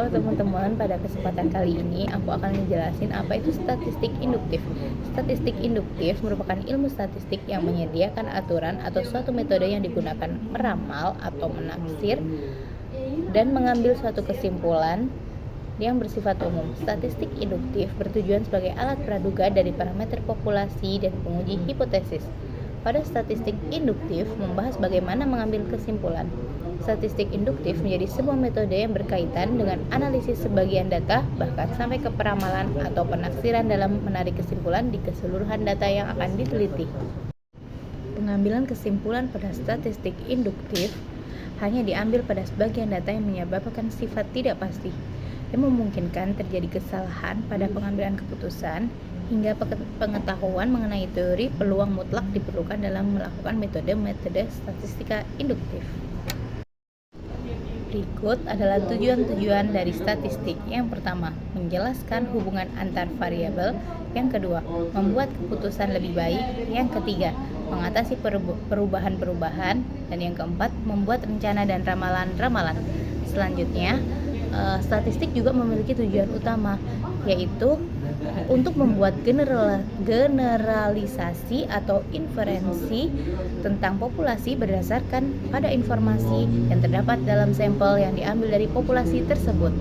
Halo teman-teman, pada kesempatan kali ini aku akan menjelaskan apa itu statistik induktif. Statistik induktif merupakan ilmu statistik yang menyediakan aturan atau suatu metode yang digunakan meramal atau menaksir dan mengambil suatu kesimpulan yang bersifat umum. Statistik induktif bertujuan sebagai alat praduga dari parameter populasi dan penguji hipotesis. Pada statistik induktif membahas bagaimana mengambil kesimpulan. Statistik induktif menjadi sebuah metode yang berkaitan dengan analisis sebagian data, bahkan sampai ke peramalan atau penaksiran dalam menarik kesimpulan di keseluruhan data yang akan diteliti. Pengambilan kesimpulan pada statistik induktif hanya diambil pada sebagian data yang menyebabkan sifat tidak pasti, yang memungkinkan terjadi kesalahan pada pengambilan keputusan, hingga pengetahuan mengenai teori peluang mutlak diperlukan dalam melakukan metode-metode statistika induktif. Berikut adalah tujuan-tujuan dari statistik. Yang pertama, menjelaskan hubungan antar variabel. Yang kedua, membuat keputusan lebih baik. Yang ketiga, mengatasi perubahan-perubahan. Dan yang keempat, membuat rencana dan ramalan-ramalan. Selanjutnya, statistik juga memiliki tujuan utama, yaitu untuk membuat generalisasi atau inferensi tentang populasi berdasarkan pada informasi yang terdapat dalam sampel yang diambil dari populasi tersebut.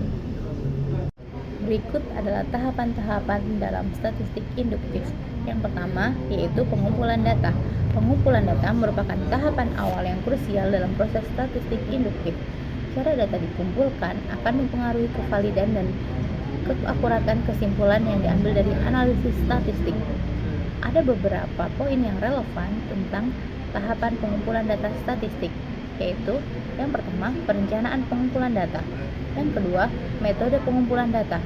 Berikut adalah tahapan-tahapan dalam statistik induktif. Yang pertama, yaitu pengumpulan data. Pengumpulan data merupakan tahapan awal yang krusial dalam proses statistik induktif. Cara data dikumpulkan akan mempengaruhi kevalidan dan keakuratan kesimpulan yang diambil dari analisis statistik. Ada beberapa poin yang relevan tentang tahapan pengumpulan data statistik, yaitu yang pertama, perencanaan pengumpulan data. Yang kedua, metode pengumpulan data.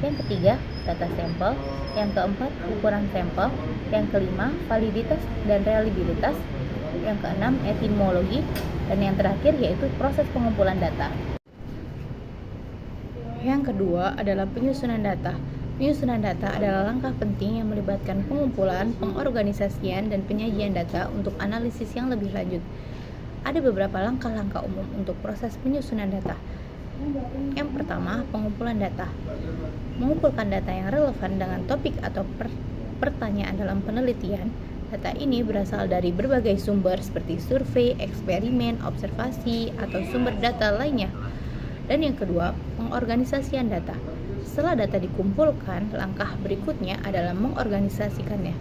Yang ketiga, data sampel. Yang keempat, ukuran sampel. Yang kelima, validitas dan reliabilitas. Yang keenam, etimologi. Dan yang terakhir yaitu proses pengumpulan data. Yang kedua adalah penyusunan data. Penyusunan data adalah langkah penting yang melibatkan pengumpulan, pengorganisasian, dan penyajian data untuk analisis yang lebih lanjut. Ada beberapa langkah-langkah umum untuk proses penyusunan data. Yang pertama, pengumpulan data. Mengumpulkan data yang relevan dengan topik atau pertanyaan dalam penelitian. Data ini berasal dari berbagai sumber seperti survei, eksperimen, observasi, atau sumber data lainnya. Dan yang kedua, pengorganisasian data. Setelah data dikumpulkan, langkah berikutnya adalah mengorganisasikannya.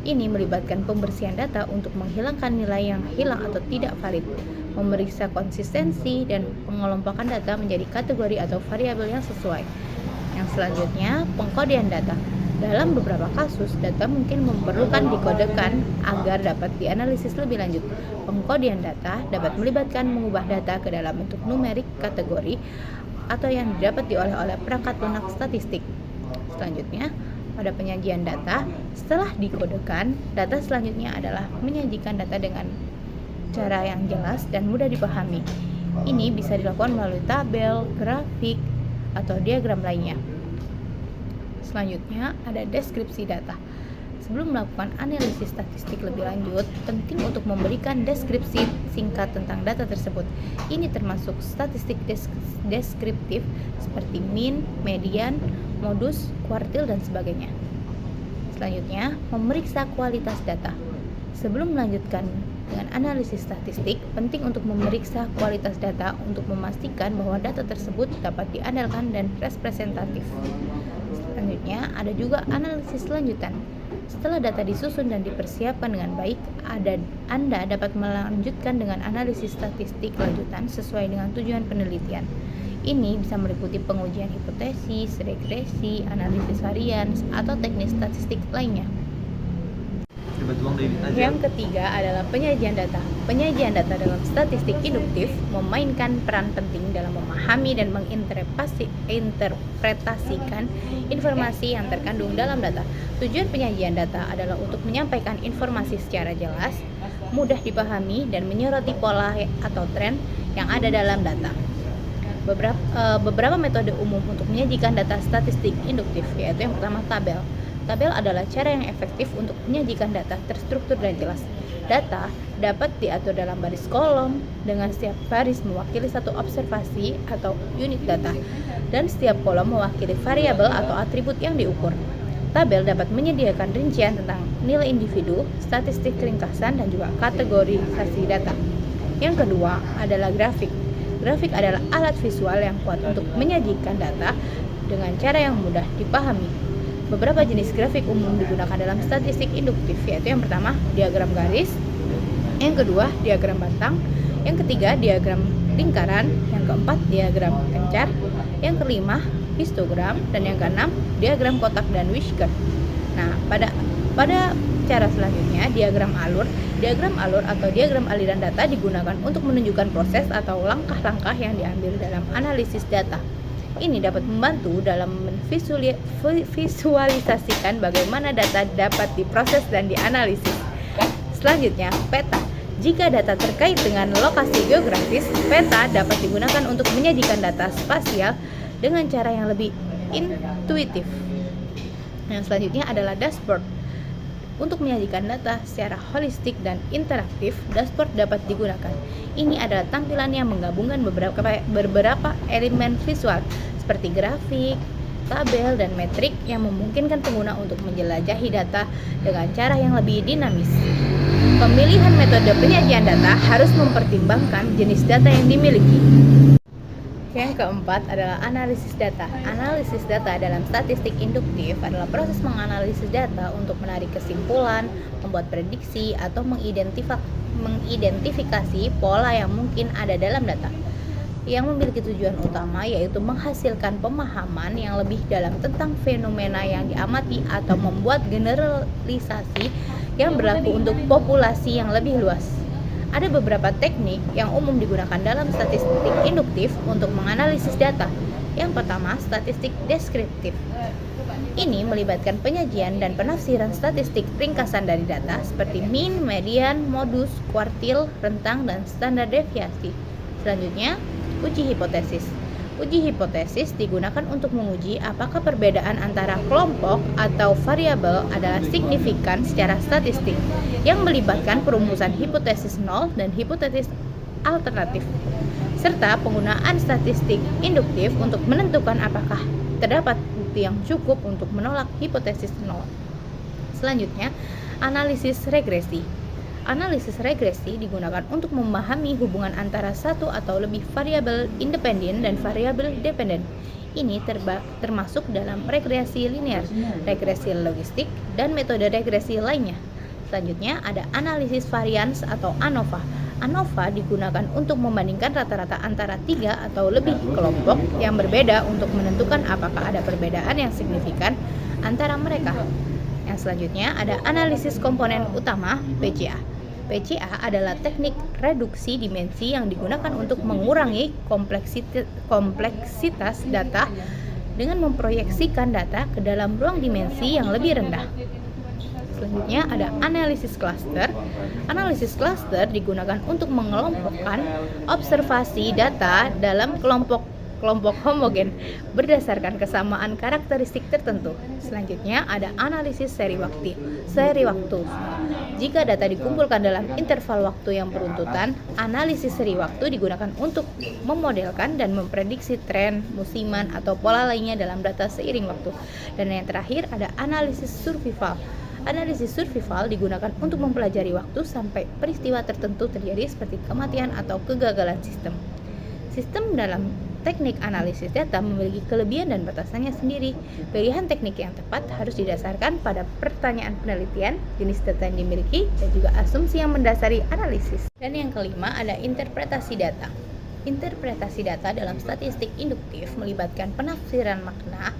Ini melibatkan pembersihan data untuk menghilangkan nilai yang hilang atau tidak valid, memeriksa konsistensi, dan pengelompokan data menjadi kategori atau variabel yang sesuai. Yang selanjutnya, pengkodean data. Dalam beberapa kasus, data mungkin memerlukan dikodekan agar dapat dianalisis lebih lanjut. Pengkodean data dapat melibatkan mengubah data ke dalam bentuk numerik kategori atau yang dapat diolah oleh perangkat lunak statistik. Selanjutnya, pada penyajian data, setelah dikodekan, data selanjutnya adalah menyajikan data dengan cara yang jelas dan mudah dipahami. Ini bisa dilakukan melalui tabel, grafik, atau diagram lainnya. Selanjutnya ada deskripsi data. Sebelum melakukan analisis statistik lebih lanjut, penting untuk memberikan deskripsi singkat tentang data tersebut. Ini termasuk statistik deskriptif seperti mean, median, modus, kuartil, dan sebagainya. Selanjutnya, memeriksa kualitas data. Sebelum melanjutkan dengan analisis statistik, penting untuk memeriksa kualitas data untuk memastikan bahwa data tersebut dapat diandalkan dan representatif. Selanjutnya, ada juga analisis lanjutan. Setelah data disusun dan dipersiapkan dengan baik, Anda dapat melanjutkan dengan analisis statistik lanjutan sesuai dengan tujuan penelitian. Ini bisa meliputi pengujian hipotesis, regresi, analisis varian, atau teknik statistik lainnya. Yang ketiga adalah penyajian data. Penyajian data dalam statistik induktif memainkan peran penting dalam memahami dan menginterpretasikan informasi yang terkandung dalam data. Tujuan penyajian data adalah untuk menyampaikan informasi secara jelas, mudah dipahami, dan menyoroti pola atau tren yang ada dalam data. Beberapa metode umum untuk menyajikan data statistik induktif, yaitu yang pertama, tabel. Tabel adalah cara yang efektif untuk menyajikan data terstruktur dan jelas. Data dapat diatur dalam baris kolom dengan setiap baris mewakili satu observasi atau unit data dan setiap kolom mewakili variabel atau atribut yang diukur. Tabel dapat menyediakan rincian tentang nilai individu, statistik ringkasan, dan juga kategorisasi data. Yang kedua adalah grafik. Grafik adalah alat visual yang kuat untuk menyajikan data dengan cara yang mudah dipahami. Beberapa jenis grafik umum digunakan dalam statistik induktif, yaitu yang pertama, diagram garis, yang kedua, diagram bantang, yang ketiga, diagram lingkaran, yang keempat, diagram pencar, yang kelima, histogram, dan yang keenam, diagram kotak dan Wishker. Nah, pada cara selanjutnya, diagram alur atau diagram aliran data digunakan untuk menunjukkan proses atau langkah-langkah yang diambil dalam analisis data. Ini dapat membantu dalam memvisualisasikan bagaimana data dapat diproses dan dianalisis. Selanjutnya, peta. Jika data terkait dengan lokasi geografis, peta dapat digunakan untuk menyajikan data spasial dengan cara yang lebih intuitif. Yang selanjutnya adalah dashboard. Untuk menyajikan data secara holistik dan interaktif, dashboard dapat digunakan. Ini adalah tampilan yang menggabungkan beberapa elemen visual seperti grafik, tabel, dan metrik yang memungkinkan pengguna untuk menjelajahi data dengan cara yang lebih dinamis. Pemilihan metode penyajian data harus mempertimbangkan jenis data yang dimiliki. Yang keempat adalah analisis data. Analisis data dalam statistik induktif adalah proses menganalisis data untuk menarik kesimpulan, membuat prediksi, atau mengidentifikasi pola yang mungkin ada dalam data. Yang memiliki tujuan utama yaitu menghasilkan pemahaman yang lebih dalam tentang fenomena yang diamati atau membuat generalisasi yang berlaku untuk populasi yang lebih luas. Ada beberapa teknik yang umum digunakan dalam statistik induktif untuk menganalisis data. Yang pertama, statistik deskriptif. Ini melibatkan penyajian dan penafsiran statistik ringkasan dari data seperti mean, median, modus, kuartil, rentang, dan standar deviasi. Selanjutnya, uji hipotesis. Uji hipotesis digunakan untuk menguji apakah perbedaan antara kelompok atau variabel adalah signifikan secara statistik, yang melibatkan perumusan hipotesis nol dan hipotesis alternatif, serta penggunaan statistik induktif untuk menentukan apakah terdapat bukti yang cukup untuk menolak hipotesis nol. Selanjutnya, analisis regresi. Analisis regresi digunakan untuk memahami hubungan antara satu atau lebih variabel independen dan variabel dependen. Ini termasuk dalam regresi linear, regresi logistik, dan metode regresi lainnya. Selanjutnya ada analisis varians atau ANOVA. ANOVA digunakan untuk membandingkan rata-rata antara 3 atau lebih kelompok yang berbeda untuk menentukan apakah ada perbedaan yang signifikan antara mereka. Yang selanjutnya ada analisis komponen utama PCA. PCA adalah teknik reduksi dimensi yang digunakan untuk mengurangi kompleksitas data dengan memproyeksikan data ke dalam ruang dimensi yang lebih rendah. Selanjutnya ada analisis cluster. Analisis cluster digunakan untuk mengelompokkan observasi data dalam kelompok homogen berdasarkan kesamaan karakteristik tertentu. Selanjutnya ada analisis seri waktu. Jika data dikumpulkan dalam interval waktu yang beruntutan, analisis seri waktu digunakan untuk memodelkan dan memprediksi tren, musiman, atau pola lainnya dalam data seiring waktu. Dan yang terakhir ada analisis survival. Analisis survival digunakan untuk mempelajari waktu sampai peristiwa tertentu terjadi seperti kematian atau kegagalan sistem. Sistem dalam teknik analisis data memiliki kelebihan dan batasannya sendiri. Pilihan teknik yang tepat harus didasarkan pada pertanyaan penelitian, jenis data yang dimiliki, dan juga asumsi yang mendasari analisis. Dan yang kelima ada interpretasi data. Interpretasi data dalam statistik induktif melibatkan penafsiran makna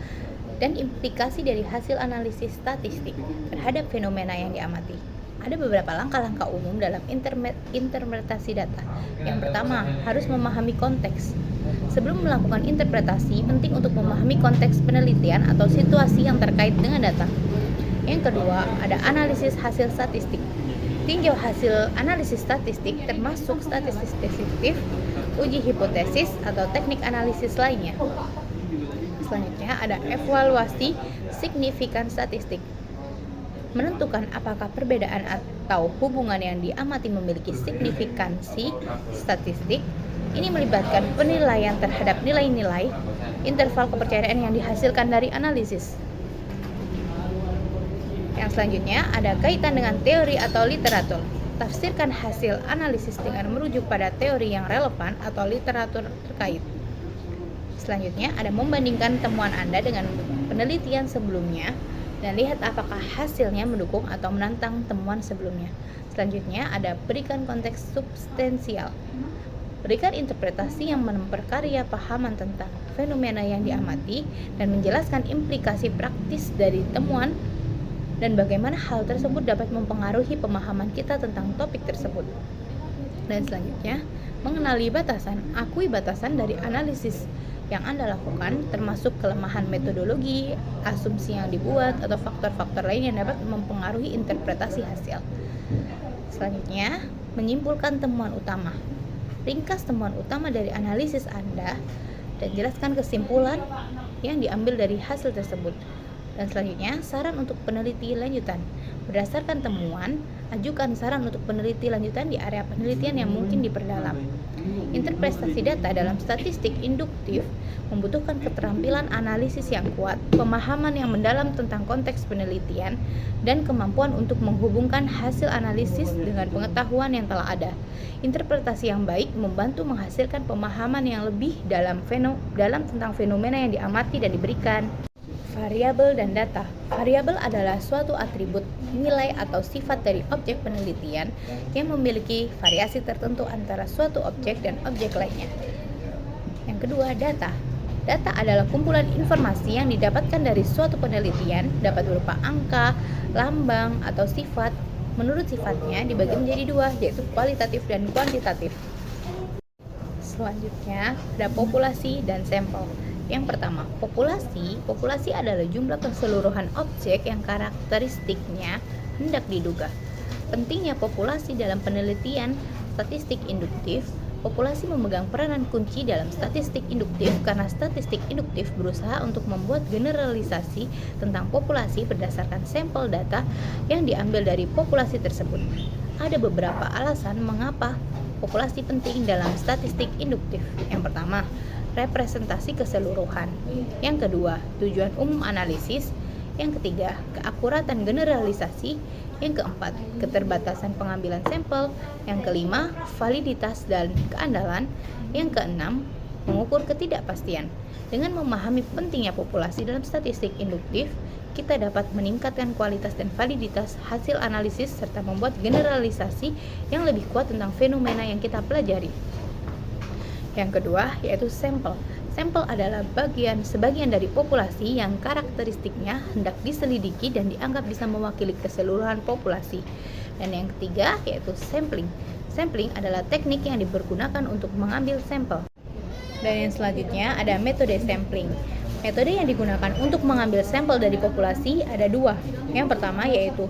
dan implikasi dari hasil analisis statistik terhadap fenomena yang diamati. Ada beberapa langkah-langkah umum dalam interpretasi data. Yang pertama, harus memahami konteks. Sebelum melakukan interpretasi, penting untuk memahami konteks penelitian atau situasi yang terkait dengan data. Yang kedua, ada analisis hasil statistik. Tinjau hasil analisis statistik termasuk statistik deskriptif, uji hipotesis, atau teknik analisis lainnya. Selanjutnya ada evaluasi signifikan statistik. menentukan apakah perbedaan atau hubungan yang diamati memiliki signifikansi statistik. Ini melibatkan penilaian terhadap nilai-nilai interval kepercayaan yang dihasilkan dari analisis. Yang selanjutnya ada kaitan dengan teori atau literatur. Tafsirkan hasil analisis dengan merujuk pada teori yang relevan atau literatur terkait. Selanjutnya ada membandingkan temuan Anda dengan penelitian sebelumnya dan lihat apakah hasilnya mendukung atau menantang temuan sebelumnya. Selanjutnya ada berikan konteks substansial. Berikan interpretasi yang memperkaya pahaman tentang fenomena yang diamati dan menjelaskan implikasi praktis dari temuan dan bagaimana hal tersebut dapat mempengaruhi pemahaman kita tentang topik tersebut. Dan selanjutnya, mengenali batasan. Akui batasan dari analisis yang Anda lakukan, termasuk kelemahan metodologi, asumsi yang dibuat, atau faktor-faktor lain yang dapat mempengaruhi interpretasi hasil. Selanjutnya, menyimpulkan temuan utama. Ringkas temuan utama dari analisis Anda dan jelaskan kesimpulan yang diambil dari hasil tersebut. Dan selanjutnya, saran untuk peneliti lanjutan. Berdasarkan temuan, ajukan saran untuk peneliti lanjutan di area penelitian yang mungkin diperdalam. Interpretasi data dalam statistik induktif membutuhkan keterampilan analisis yang kuat, pemahaman yang mendalam tentang konteks penelitian, dan kemampuan untuk menghubungkan hasil analisis dengan pengetahuan yang telah ada. Interpretasi yang baik membantu menghasilkan pemahaman yang lebih dalam tentang fenomena yang diamati dan diberikan. Variabel dan data. Variabel adalah suatu atribut, nilai atau sifat dari objek penelitian yang memiliki variasi tertentu antara suatu objek dan objek lainnya. Yang kedua, data. Data adalah kumpulan informasi yang didapatkan dari suatu penelitian, dapat berupa angka, lambang, atau sifat. Menurut sifatnya dibagi menjadi dua, yaitu kualitatif dan kuantitatif. Selanjutnya, ada populasi dan sampel. Yang pertama, populasi adalah jumlah keseluruhan objek yang karakteristiknya hendak diduga. Pentingnya populasi dalam penelitian statistik induktif. Populasi memegang peranan kunci dalam statistik induktif karena statistik induktif berusaha untuk membuat generalisasi tentang populasi berdasarkan sampel data yang diambil dari populasi tersebut. Ada beberapa alasan mengapa populasi penting dalam statistik induktif. Yang pertama, representasi keseluruhan. Yang kedua, tujuan umum analisis. Yang ketiga, keakuratan generalisasi. Yang keempat, keterbatasan pengambilan sampel. Yang kelima, validitas dan keandalan. Yang keenam, mengukur ketidakpastian. Dengan memahami pentingnya populasi dalam statistik induktif, kita dapat meningkatkan kualitas dan validitas hasil analisis serta membuat generalisasi yang lebih kuat tentang fenomena yang kita pelajari. Yang kedua, yaitu sampel. Sampel adalah sebagian dari populasi yang karakteristiknya hendak diselidiki dan dianggap bisa mewakili keseluruhan populasi. Dan yang ketiga, yaitu sampling. Sampling adalah teknik yang dipergunakan untuk mengambil sampel. Dan yang selanjutnya ada metode sampling. Metode yang digunakan untuk mengambil sampel dari populasi ada dua. Yang pertama yaitu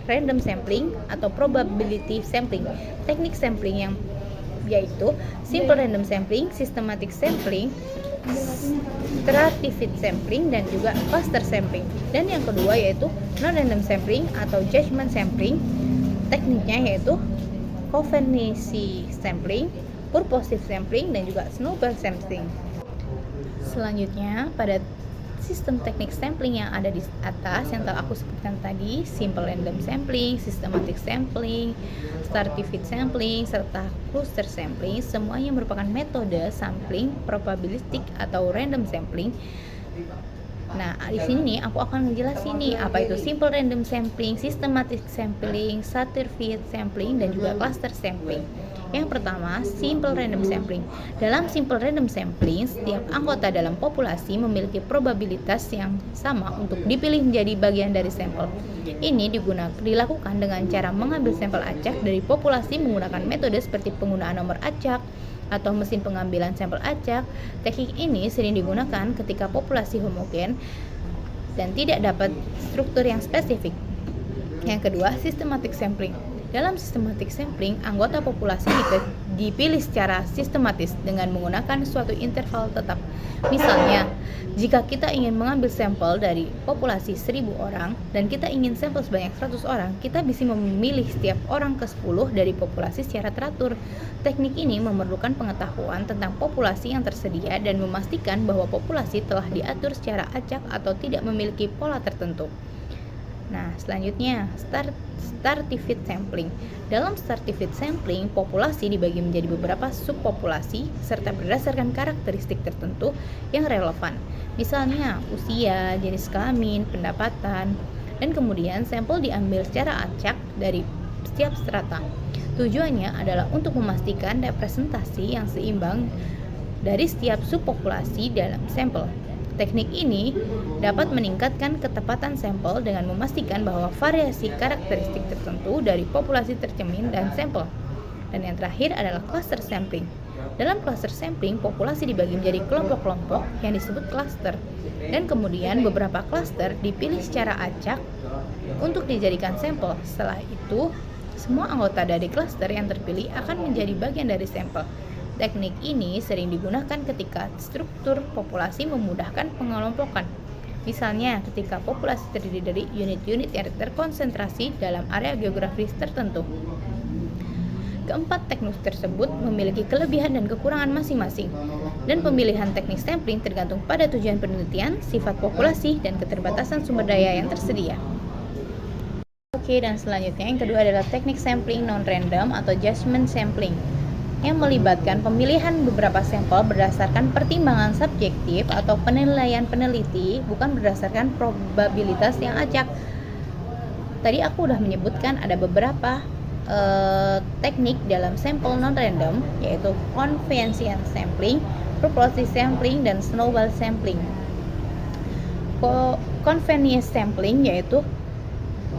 random sampling atau probability sampling. Teknik sampling yang yaitu simple random sampling, systematic sampling, stratified sampling, dan juga cluster sampling. Dan yang kedua yaitu non-random sampling atau judgment sampling. Tekniknya yaitu covariance sampling, purposive sampling, dan juga snowball sampling. Selanjutnya, pada sistem teknik sampling yang ada di atas yang telah aku sebutkan tadi, simple random sampling, systematic sampling, stratified sampling, serta cluster sampling, semuanya merupakan metode sampling probabilistik atau random sampling. Nah, di sini nih aku akan ngejelasin nih apa itu simple random sampling, systematic sampling, stratified sampling, dan juga cluster sampling. Yang pertama, simple random sampling. Dalam simple random sampling, setiap anggota dalam populasi memiliki probabilitas yang sama untuk dipilih menjadi bagian dari sampel. Ini dilakukan dengan cara mengambil sampel acak dari populasi menggunakan metode seperti penggunaan nomor acak atau mesin pengambilan sampel acak. Teknik ini sering digunakan ketika populasi homogen dan tidak dapat struktur yang spesifik. Yang kedua, systematic sampling. Dalam systematic sampling, anggota populasi dipilih secara sistematis dengan menggunakan suatu interval tetap. Misalnya, jika kita ingin mengambil sampel dari populasi 1000 orang dan kita ingin sampel sebanyak 100 orang, kita bisa memilih setiap orang ke-10 dari populasi secara teratur. Teknik ini memerlukan pengetahuan tentang populasi yang tersedia dan memastikan bahwa populasi telah diatur secara acak atau tidak memiliki pola tertentu. Nah, selanjutnya stratified sampling. Dalam stratified sampling, populasi dibagi menjadi beberapa subpopulasi serta berdasarkan karakteristik tertentu yang relevan. Misalnya, usia, jenis kelamin, pendapatan, dan kemudian sampel diambil secara acak dari setiap strata. Tujuannya adalah untuk memastikan representasi yang seimbang dari setiap subpopulasi dalam sampel. Teknik ini dapat meningkatkan ketepatan sampel dengan memastikan bahwa variasi karakteristik tertentu dari populasi tercermin dan sampel. Dan yang terakhir adalah cluster sampling. Dalam cluster sampling, populasi dibagi menjadi kelompok-kelompok yang disebut cluster. Dan kemudian beberapa cluster dipilih secara acak untuk dijadikan sampel. Setelah itu, semua anggota dari cluster yang terpilih akan menjadi bagian dari sampel. Teknik ini sering digunakan ketika struktur populasi memudahkan pengelompokan. Misalnya, ketika populasi terdiri dari unit-unit yang terkonsentrasi dalam area geografis tertentu. Keempat teknik tersebut memiliki kelebihan dan kekurangan masing-masing, dan pemilihan teknik sampling tergantung pada tujuan penelitian, sifat populasi, dan keterbatasan sumber daya yang tersedia. Oke, dan selanjutnya yang kedua adalah teknik sampling non-random atau judgment sampling, yang melibatkan pemilihan beberapa sampel berdasarkan pertimbangan subjektif atau penilaian peneliti, bukan berdasarkan probabilitas yang acak. Tadi aku udah menyebutkan ada beberapa teknik dalam sampel non-random, yaitu convenience sampling, purposive sampling, dan snowball sampling. Convenience sampling yaitu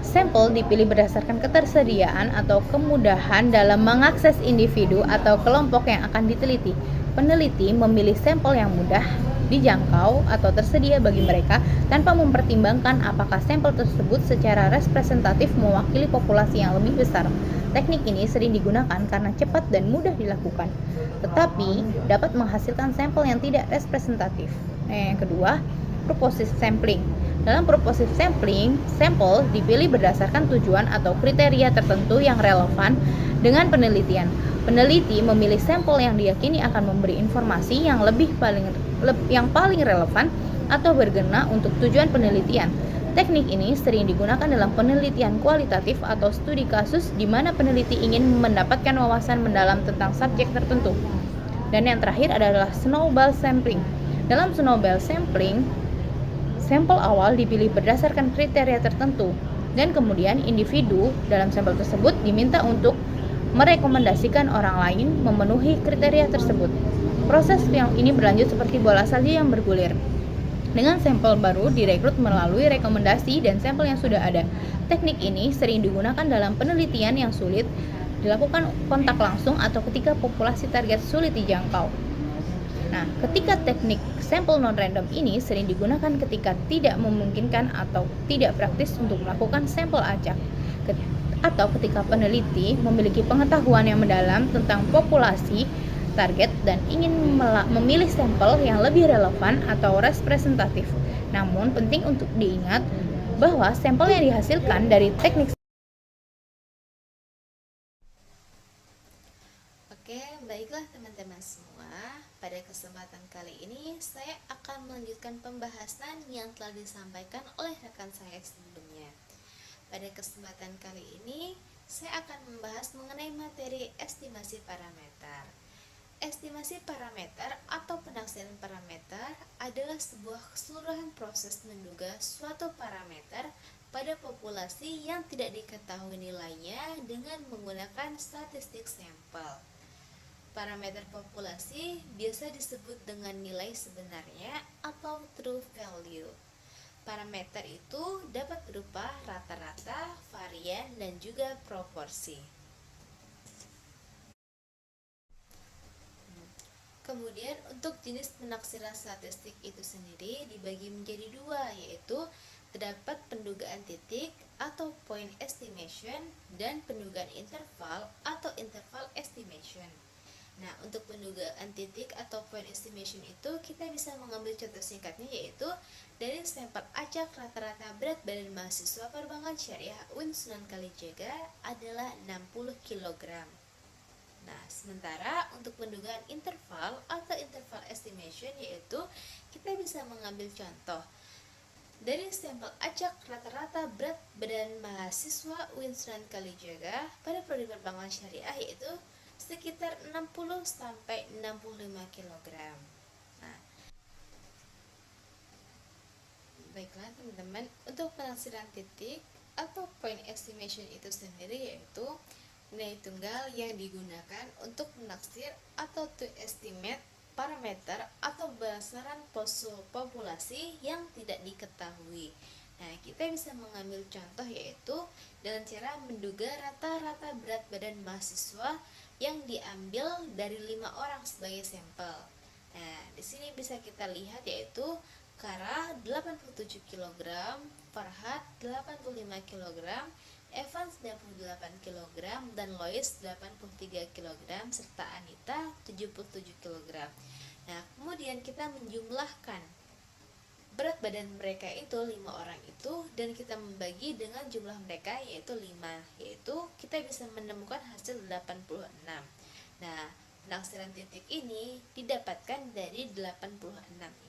sampel dipilih berdasarkan ketersediaan atau kemudahan dalam mengakses individu atau kelompok yang akan diteliti. Peneliti memilih sampel yang mudah dijangkau atau tersedia bagi mereka tanpa mempertimbangkan apakah sampel tersebut secara representatif mewakili populasi yang lebih besar. Teknik ini sering digunakan karena cepat dan mudah dilakukan, tetapi dapat menghasilkan sampel yang tidak representatif. Yang kedua, purposive sampling. Dalam purposive sampling, sampel dipilih berdasarkan tujuan atau kriteria tertentu yang relevan dengan penelitian. Peneliti memilih sampel yang diyakini akan memberi informasi yang paling relevan atau berguna untuk tujuan penelitian. Teknik ini sering digunakan dalam penelitian kualitatif atau studi kasus di mana peneliti ingin mendapatkan wawasan mendalam tentang subjek tertentu. Dan yang terakhir adalah snowball sampling. Dalam snowball sampling, sampel awal dipilih berdasarkan kriteria tertentu, dan kemudian individu dalam sampel tersebut diminta untuk merekomendasikan orang lain memenuhi kriteria tersebut. Proses yang ini berlanjut seperti bola salju yang bergulir, dengan sampel baru direkrut melalui rekomendasi dan sampel yang sudah ada. Teknik ini sering digunakan dalam penelitian yang sulit dilakukan kontak langsung atau ketika populasi target sulit dijangkau. Nah, ketika teknik sampel non-random ini sering digunakan ketika tidak memungkinkan atau tidak praktis untuk melakukan sampel acak, atau ketika peneliti memiliki pengetahuan yang mendalam tentang populasi target dan ingin memilih sampel yang lebih relevan atau representatif. Namun, penting untuk diingat bahwa sampel yang dihasilkan dari teknik. Oke, baiklah teman-teman semua. Pada kesempatan kali ini, saya akan melanjutkan pembahasan yang telah disampaikan oleh rekan saya sebelumnya. Pada kesempatan kali ini, saya akan membahas mengenai materi estimasi parameter. Estimasi parameter atau penaksiran parameter adalah sebuah keseluruhan proses menduga suatu parameter pada populasi yang tidak diketahui nilainya dengan menggunakan statistik sampel. Parameter populasi biasa disebut dengan nilai sebenarnya atau true value. Parameter itu dapat berupa rata-rata, varian, dan juga proporsi. Kemudian untuk jenis penaksiran statistik itu sendiri dibagi menjadi dua, yaitu terdapat pendugaan titik atau point estimation dan pendugaan interval atau interval estimation. Nah, untuk pendugaan titik atau point estimation itu kita bisa mengambil contoh singkatnya, yaitu dari sampel acak rata-rata berat badan mahasiswa perbankan syariah UIN Sunan Kalijaga adalah 60 kg. Nah, sementara untuk pendugaan interval atau interval estimation, yaitu kita bisa mengambil contoh dari sampel acak rata-rata berat badan mahasiswa UIN Sunan Kalijaga pada prodi perbankan syariah, yaitu sekitar 60 sampai 65 kg. Nah, baiklah teman-teman, untuk penaksiran titik atau point estimation itu sendiri yaitu nilai tunggal yang digunakan untuk menaksir atau to estimate parameter atau besaran populasi yang tidak diketahui. Nah, kita bisa mengambil contoh yaitu dengan cara menduga rata-rata berat badan mahasiswa yang diambil dari 5 orang sebagai sampel. Nah, di sini bisa kita lihat yaitu Kara 87 kg, Farhat 85 kg, Evans 98 kg, dan Lois 83 kg, serta Anita 77 kg. Nah, kemudian kita menjumlahkan berat badan mereka itu 5 orang itu, dan kita membagi dengan jumlah mereka yaitu 5, yaitu kita bisa menemukan hasil 86. Nah, penaksiran titik ini didapatkan dari 86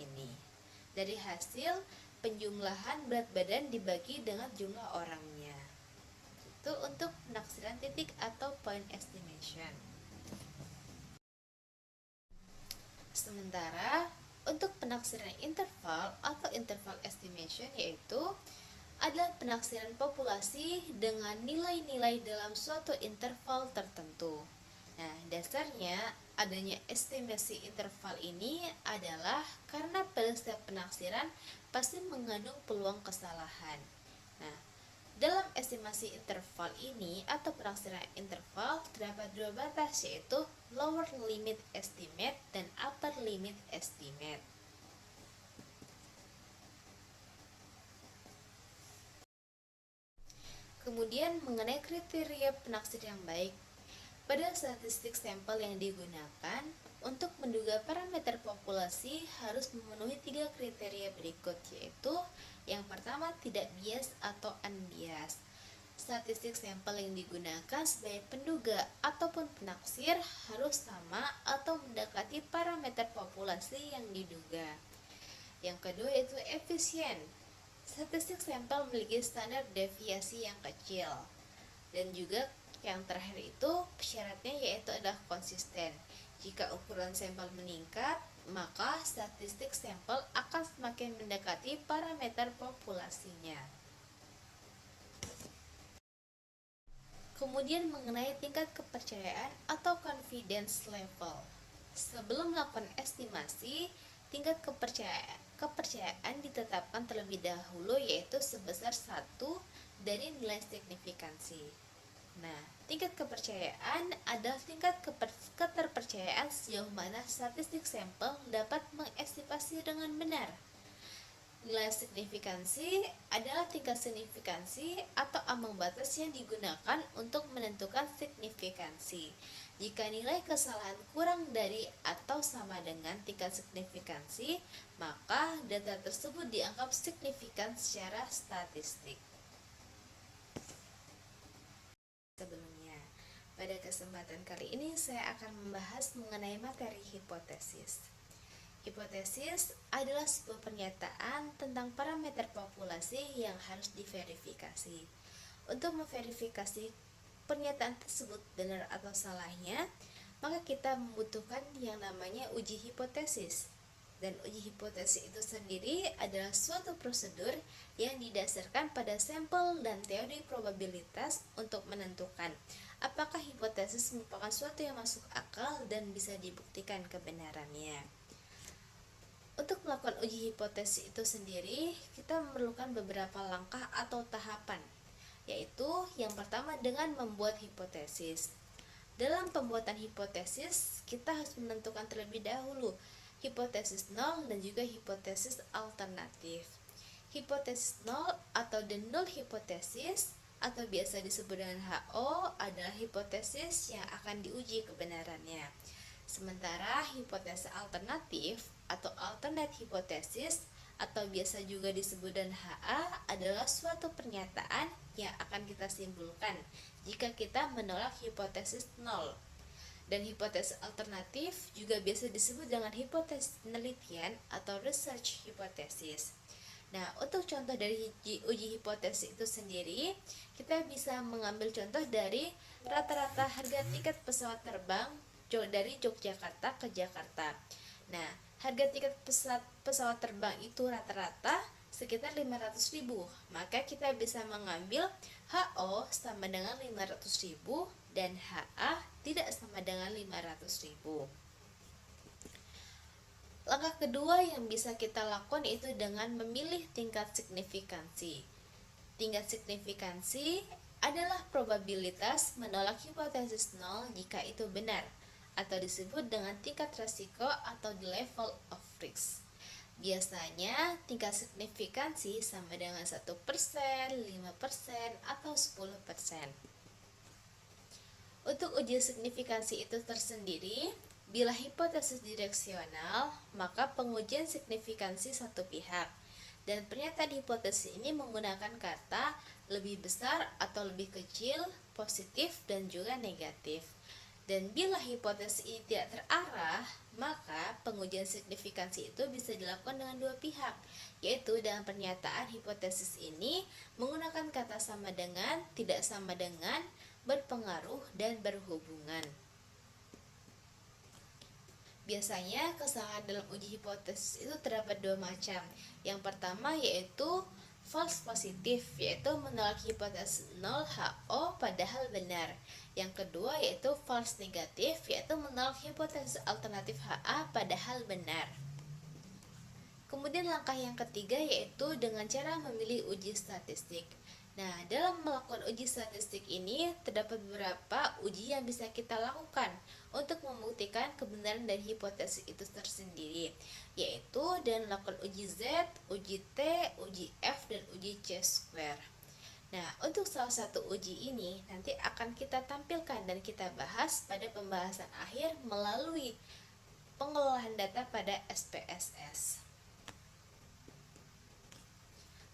ini dari hasil penjumlahan berat badan dibagi dengan jumlah orangnya. Itu untuk penaksiran titik atau point estimation. Sementara untuk penaksiran interval atau interval estimation, yaitu adalah penaksiran populasi dengan nilai-nilai dalam suatu interval tertentu. Nah, dasarnya adanya estimasi interval ini adalah karena pada setiap penaksiran pasti mengandung peluang kesalahan. Nah, dalam estimasi interval ini atau penaksiran interval terdapat dua batas, yaitu lower limit estimate dan upper limit estimate. Kemudian mengenai kriteria penaksir yang baik, pada statistik sampel yang digunakan untuk menduga parameter populasi harus memenuhi 3 kriteria berikut, yaitu yang pertama tidak bias atau unbiased. Statistik sampel yang digunakan sebagai penduga ataupun penaksir harus sama atau mendekati parameter populasi yang diduga. Yang kedua yaitu efisien. Statistik sampel memiliki standar deviasi yang kecil. Dan juga yang terakhir itu syaratnya yaitu adalah konsisten. Jika ukuran sampel meningkat, maka statistik sampel akan semakin mendekati parameter populasinya. Kemudian mengenai tingkat kepercayaan atau confidence level. Sebelum melakukan estimasi, tingkat kepercayaan ditetapkan terlebih dahulu, yaitu sebesar 1 dari nilai signifikansi. Nah, tingkat kepercayaan adalah tingkat keterpercayaan sejauh mana statistik sampel dapat mengestimasi dengan benar. Nilai signifikansi adalah tingkat signifikansi atau ambang batas yang digunakan untuk menentukan signifikansi. Jika nilai kesalahan kurang dari atau sama dengan tingkat signifikansi, maka data tersebut dianggap signifikan secara statistik. Sebelumnya, pada kesempatan kali ini saya akan membahas mengenai materi hipotesis. Hipotesis adalah sebuah pernyataan tentang parameter populasi yang harus diverifikasi. Untuk memverifikasi pernyataan tersebut benar atau salahnya, maka kita membutuhkan yang namanya uji hipotesis. Dan uji hipotesis itu sendiri adalah suatu prosedur yang didasarkan pada sampel dan teori probabilitas untuk menentukan apakah hipotesis merupakan suatu yang masuk akal dan bisa dibuktikan kebenarannya. Untuk melakukan uji hipotesis itu sendiri, kita memerlukan beberapa langkah atau tahapan, yaitu yang pertama dengan membuat hipotesis. Dalam pembuatan hipotesis, kita harus menentukan terlebih dahulu hipotesis nol dan juga hipotesis alternatif. Hipotesis nol atau the null hypothesis atau biasa disebut dengan HO adalah hipotesis yang akan diuji kebenarannya. Sementara hipotesa alternatif atau alternate hypothesis atau biasa juga disebut dan HA adalah suatu pernyataan yang akan kita simpulkan jika kita menolak hipotesis nol. Dan hipotesis alternatif juga biasa disebut dengan hipotesis penelitian atau research hypothesis. Nah, untuk contoh dari uji hipotesis itu sendiri, kita bisa mengambil contoh dari rata-rata harga tiket pesawat terbang dari Yogyakarta ke Jakarta. Nah, harga tiket pesawat terbang itu rata-rata sekitar 500.000. Maka kita bisa mengambil HO sama dengan 500.000 dan HA tidak sama dengan 500.000. Langkah kedua yang bisa kita lakukan itu dengan memilih tingkat signifikansi. Tingkat signifikansi adalah probabilitas menolak hipotesis nol jika itu benar, atau disebut dengan tingkat resiko atau the level of risk. Biasanya tingkat signifikansi sama dengan 1%, 5%, atau 10%. Untuk uji signifikansi itu tersendiri, bila hipotesis direksional, maka pengujian signifikansi satu pihak. Dan pernyataan hipotesis ini menggunakan kata lebih besar atau lebih kecil, positif, dan juga negatif. Dan bila hipotesis ini tidak terarah, maka pengujian signifikansi itu bisa dilakukan dengan dua pihak, yaitu dalam pernyataan hipotesis ini menggunakan kata sama dengan, tidak sama dengan, berpengaruh, dan berhubungan. Biasanya kesalahan dalam uji hipotesis itu terdapat dua macam. Yang pertama yaitu false positif, yaitu menolak hipotesis 0 HO padahal benar. Yang kedua yaitu false negatif, yaitu menolak hipotesis alternatif HA padahal benar. Kemudian langkah yang ketiga yaitu dengan cara memilih uji statistik. Nah, dalam melakukan uji statistik ini terdapat beberapa uji yang bisa kita lakukan untuk membuktikan kebenaran dari hipotesis itu tersendiri, yaitu dengan melakukan uji Z, uji T, uji F, dan uji C-square. Nah, untuk salah satu uji ini nanti akan kita tampilkan dan kita bahas pada pembahasan akhir melalui pengelolaan data pada SPSS.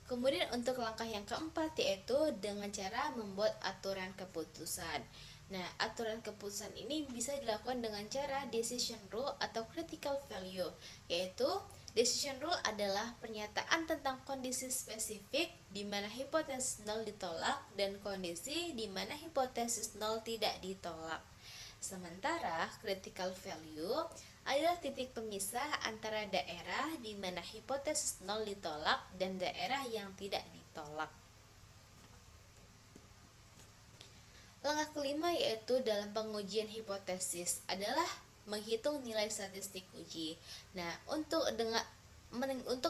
Kemudian untuk langkah yang keempat yaitu dengan cara membuat aturan keputusan. Nah, aturan keputusan ini bisa dilakukan dengan cara decision rule atau critical value, yaitu decision rule adalah pernyataan tentang kondisi spesifik di mana hipotesis 0 ditolak dan kondisi di mana hipotesis 0 tidak ditolak. Sementara critical value adalah titik pemisah antara daerah di mana hipotesis 0 ditolak dan daerah yang tidak ditolak. Langkah kelima yaitu dalam pengujian hipotesis adalah menghitung nilai statistik uji. Nah, untuk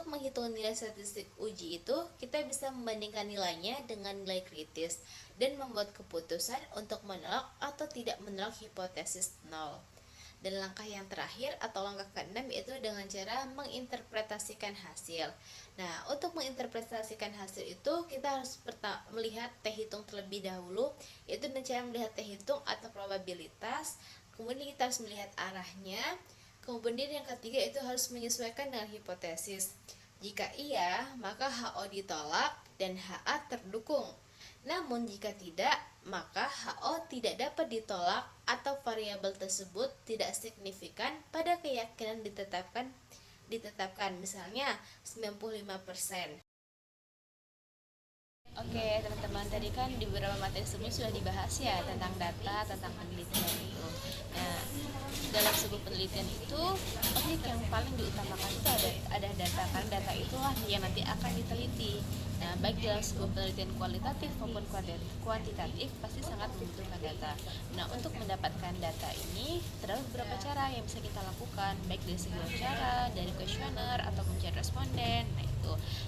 menghitung nilai statistik uji itu, kita bisa membandingkan nilainya dengan nilai kritis dan membuat keputusan untuk menolak atau tidak menolak hipotesis 0. Dan langkah yang terakhir atau langkah ke-6 yaitu dengan cara menginterpretasikan hasil. Nah, untuk menginterpretasikan hasil itu kita harus melihat T hitung terlebih dahulu, yaitu dengan cara melihat T hitung atau probabilitas. Kemudian kita harus melihat arahnya. Kemudian yang ketiga itu harus menyesuaikan dengan hipotesis. Jika iya, maka HO ditolak dan HA terdukung. Namun jika tidak, maka HO tidak dapat ditolak atau variabel tersebut tidak signifikan pada keyakinan ditetapkan misalnya 95%. Oke teman-teman, tadi kan di beberapa materi sebelumnya sudah dibahas ya tentang data, tentang penelitian itu. Nah, dalam sebuah penelitian itu objek yang paling diutamakan itu ada data, karena data itulah yang nanti akan diteliti. Nah, baik dalam sebuah penelitian kualitatif maupun kuantitatif pasti sangat membutuhkan data. Nah, untuk mendapatkan data ini terdapat beberapa cara yang bisa kita lakukan, baik dari segi wawancara, dari kuesioner atau mencari responden.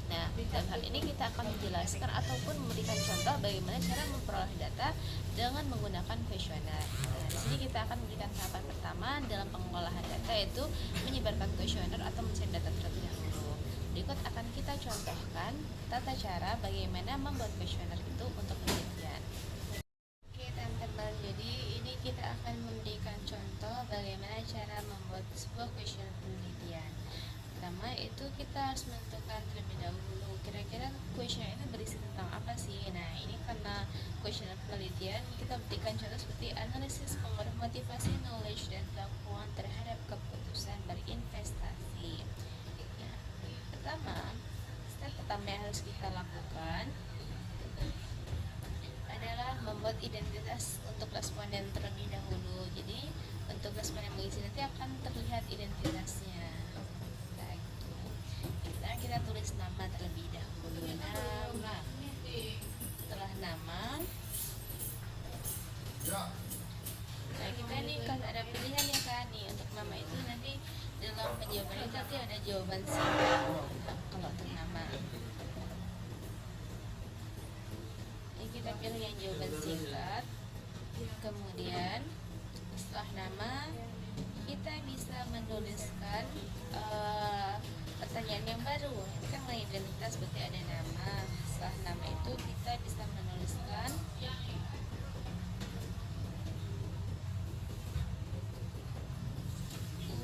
Nah, dalam hal ini kita akan menjelaskan ataupun memberikan contoh bagaimana cara memperoleh data dengan menggunakan kuesioner. Nah, di sini kita akan memberikan tahapan pertama dalam pengolahan data, yaitu menyebarkan kuesioner atau mencari data terlebih dahulu. Berikut akan kita contohkan tata cara bagaimana membuat kuesioner itu untuk penelitian. Oke teman-teman, jadi ini kita akan memberikan contoh bagaimana cara membuat sebuah kuesioner penelitian. Pertama itu kita harus menentukan terlebih dahulu kira-kira kuesioner itu berisi tentang apa sih. Nah ini karena kuesioner penelitian kita berikan contoh seperti analisis pengaruh motivasi, knowledge, dan kemampuan terhadap keputusan berinvestasi. Nah, step pertama yang harus kita lakukan adalah membuat identitas untuk responden terlebih dahulu. Jadi untuk responden yang mengisi nanti akan terlihat identitasnya. Kita tulis nama terlebih dahulu. Nama. Setelah nama, nah kita nih kan ada pilihan ya kan nih untuk nama itu nanti dalam penjawaban itu nanti ada jawaban singkat. Kalau untuk nama, ini kita pilih yang jawaban singkat. Kemudian setelah nama kita bisa menuliskan pertanyaan yang baru. Kita mengidentitas seperti ada nama. Setelah nama itu kita bisa menuliskan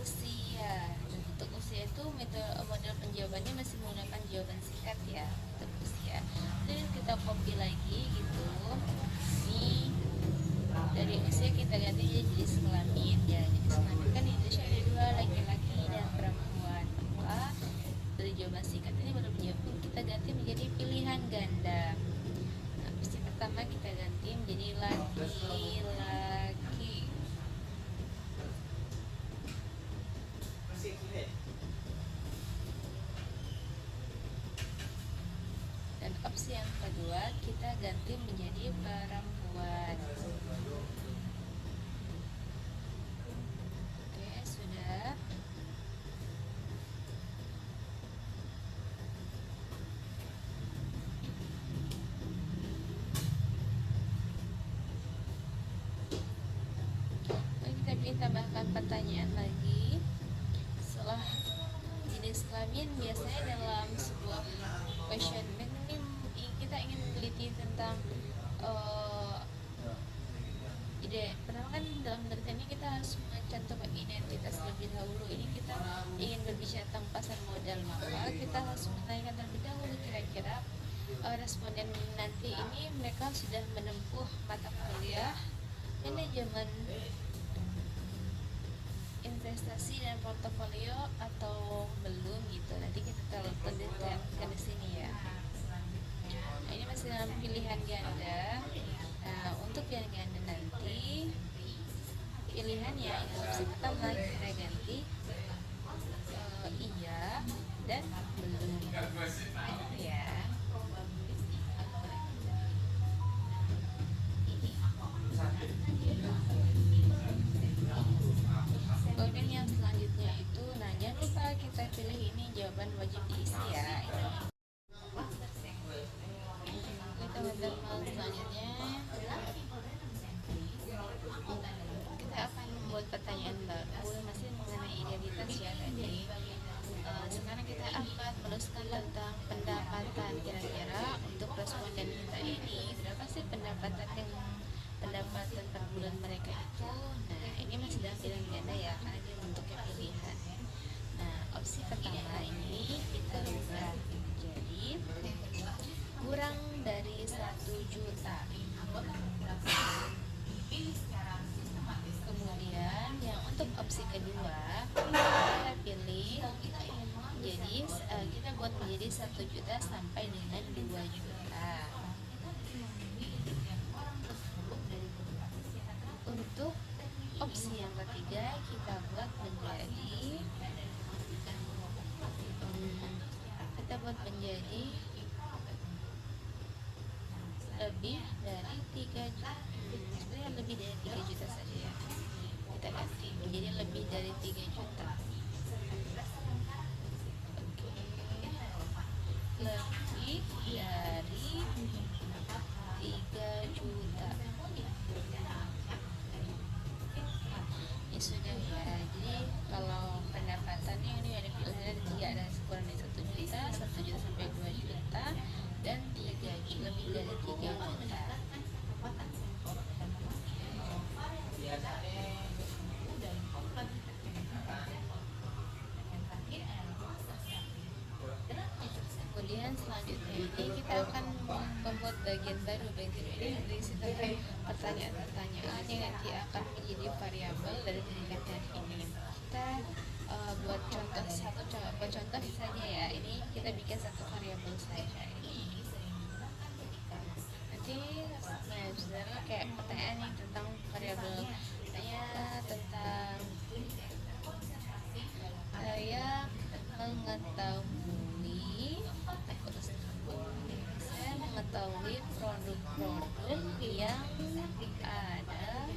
usia. Untuk usia itu model penjawabannya masih menggunakan jawaban singkat ya untuk usia. Dan kita copy lagi gitu. Ini dari usia kita ganti jadi jenis kelamin ya. Jenis kelamin kan di Indonesia ada dua, laki-laki dan perempuan. Maka dari jawaban singkat ini baru menjawab kita ganti menjadi pilihan ganda. Nah, opsi pertama kita ganti menjadi laki-laki. Dan opsi yang kedua kita ganti menjadi perempuan. Oke, sudah. Kita tambahkan pertanyaan lagi. Setelah jenis kelamin, biasanya dalam sebuah questionnaire ini kita ingin meneliti tentang pertama kan dalam penelitian ini kita harus mencantumkan identitas lebih dahulu. Ini kita ingin berbicara tentang pasar modal, maka kita harus menanyakan terlebih dahulu kira-kira responden nanti ini mereka sudah menempuh mata kuliah manajemen investasi dan portofolio atau belum gitu. Nanti kita telepon detailkan di sini ya. Nah, ini masih dalam pilihan ganda. Nah, untuk pilihan ganda nanti pilihannya ini opsi pertama kita ganti iya dan belum ya. Kemudian yang selanjutnya itu, nah jangan lupa kita pilih ini jawaban wajib diisi ya. Teman-teman selanjutnya kita akan membuat pertanyaan baru masih mengenai identitas ya tadi. Sekarang kita akan menuliskan tentang pendapatan. Kira-kira untuk responden kita ini berapa sih pendapatan per bulan mereka itu. Nah ini masih dalam pilihan ganda ya karena dia bentuknya pilihan. Nah opsi pertama ini kita ubah jadi kurang dari 1 juta. Kemudian yang untuk opsi kedua kita pilih jadi kita buat menjadi 1 juta sampai dengan 2 juta. Untuk opsi yang ketiga kita buat menjadi lebih dari 3 juta. Sebenarnya lebih dari 3 juta saja ya. Kita ganti menjadi lebih dari 3 juta. Oke. Lebih dari 3 juta. Ini sudah ya. Jadi kalau pendapatannya ini ada pilihan ada 3, ada kurang dari 1 juta, 1 juta sampai 2 juta, dan 3 juta, lebih dari 3 juta. akan membuat bagian baru. Bagian ini berisi tentang pertanyaan-pertanyaan yang nanti akan menjadi variabel dari kegiatan ini. Kita buat contoh saja ya. Ini kita bikin satu variabel saja ini. Nanti saudara kayak pertanyaan nih tentang variabel, tentang saya mengetahui produk-produk yang ada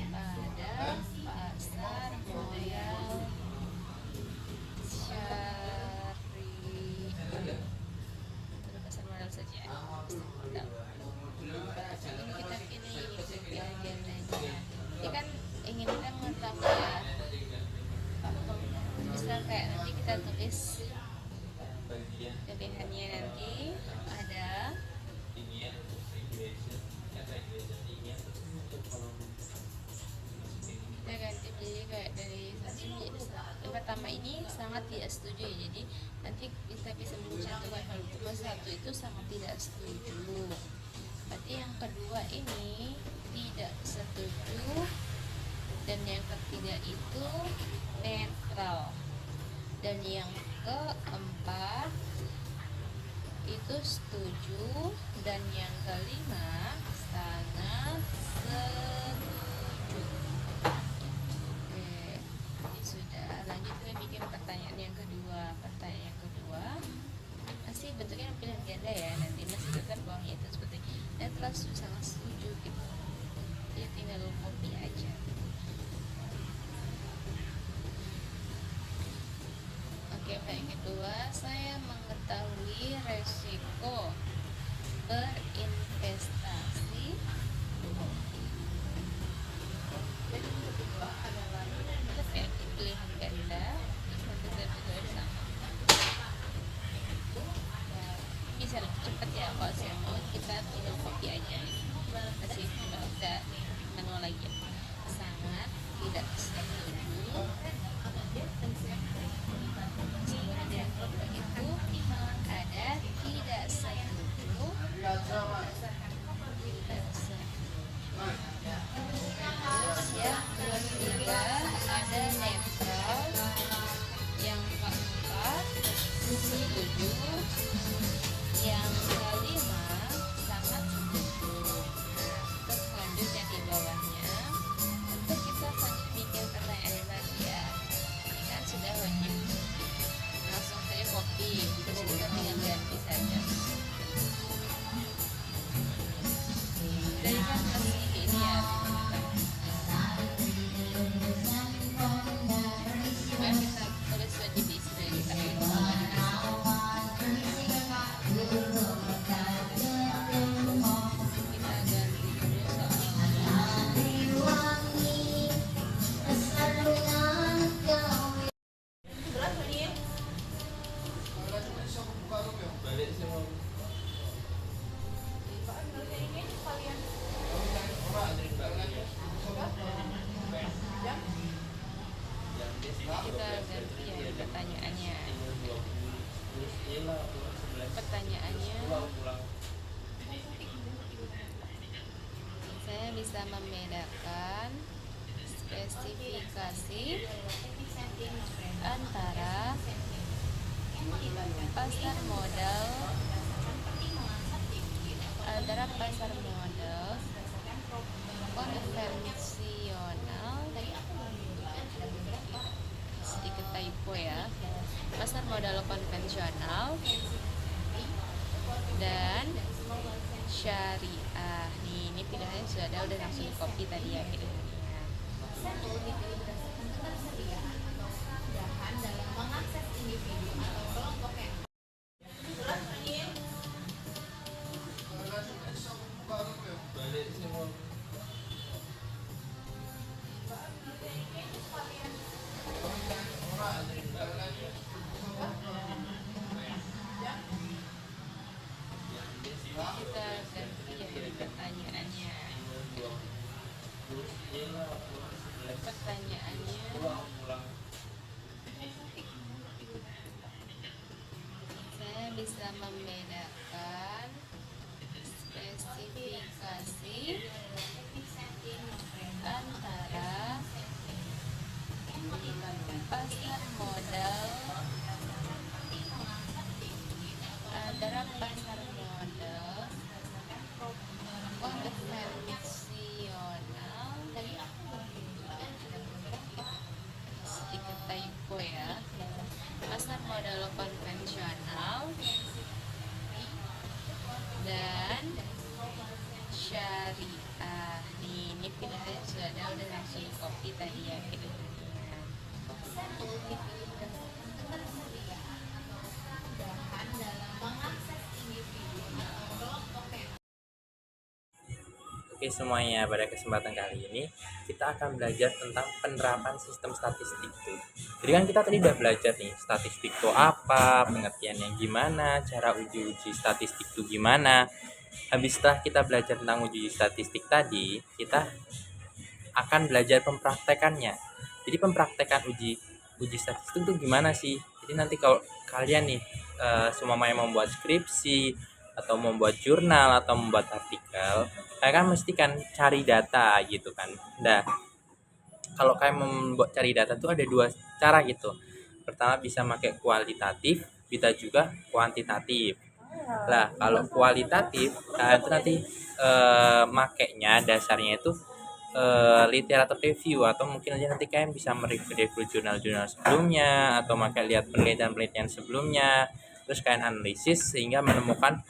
pada pasar modal syariah. Pasar modal saja. Ini kita pilih agendanya. Ini kan ingin kita mengetahui ya. Misal kayak nanti kita tulis pilihannya, nanti ada kita ganti pilih kayak dari yang pertama ini sangat tidak setuju ya, jadi nanti kita bisa mencantumkan hal cuma satu itu sangat tidak setuju, berarti yang kedua ini tidak setuju, dan yang ketiga itu netral, dan yang keempat itu setuju, dan yang kelima sangat setuju. Oke, ini sudah. Lanjut ke bikin pertanyaan yang kedua. Pertanyaan yang kedua masih bentuknya pilihan ganda ya, nanti masih tetap bawahnya itu seperti netral, sangat setuju gitu. Jadi tinggal copy aja. Oke, yang kedua, saya mengetahui resiko berinvestasi. Oke, pilihan ganda, terus nanti saya sama. Bisa lebih cepat ya, kalau saya mau kita tinggal copy aja. Masih kita manual lagi. Sangat tidak setuju. Itu ada tidak setuju, terus yang ketiga ada netral, yang keempat setuju, yang kelima sangat setuju. Terus lanjut yang di bawahnya, untuk kita lanjut bikin pertanyaan lagi ya. Ini kan sudah wajib, langsung saya copy, terus kita tinggal ganti saja. Dari kan masih ini ya, coba kita tulis wajib diisi dari kita. Kita ganti dulu kita ganti ya pertanyaannya. Saya bisa membedakan spesifikasi antara pasar modal konvensional, sedikit typo ya, pasar modal konvensional dan syariah. Nih, ini pilihannya sudah ada, udah langsung copy tadi ya pilihannya. Dalam mengakses individu atau kelompok yang kita ganti ya pertanyaannya. Saya bisa membedakan kopi. Ini pilihannya sudah ada, udah langsung kopi tadi ya, hidupnya. Satu, dipilih berdasarkan ketersediaan atau kemudahan dalam mengakses individu atau kelompok yang. Oke semuanya, pada kesempatan kali ini kita akan belajar tentang penerapan sistem statistik tuh. Jadi kan kita tadi udah belajar nih, statistik itu apa, pengertiannya gimana, cara uji statistik itu gimana. Habis setelah kita belajar tentang uji statistik tadi, kita akan belajar pempraktekannya. Jadi pempraktekan uji statistik itu gimana sih? Jadi nanti kalau kalian nih semua yang membuat skripsi atau membuat jurnal atau membuat artikel, kalian kan mesti kan cari data gitu kan. Nah, kalau kalian membuat cari data tuh ada dua cara gitu. Pertama bisa pakai kualitatif, bisa juga kuantitatif. Lah, kalau kualitatif, kalian tuh nanti makainya dasarnya itu literatur review, atau mungkin aja nanti kalian bisa mereview jurnal-jurnal sebelumnya atau makai lihat penelitian-penelitian sebelumnya, terus kalian analisis sehingga menemukan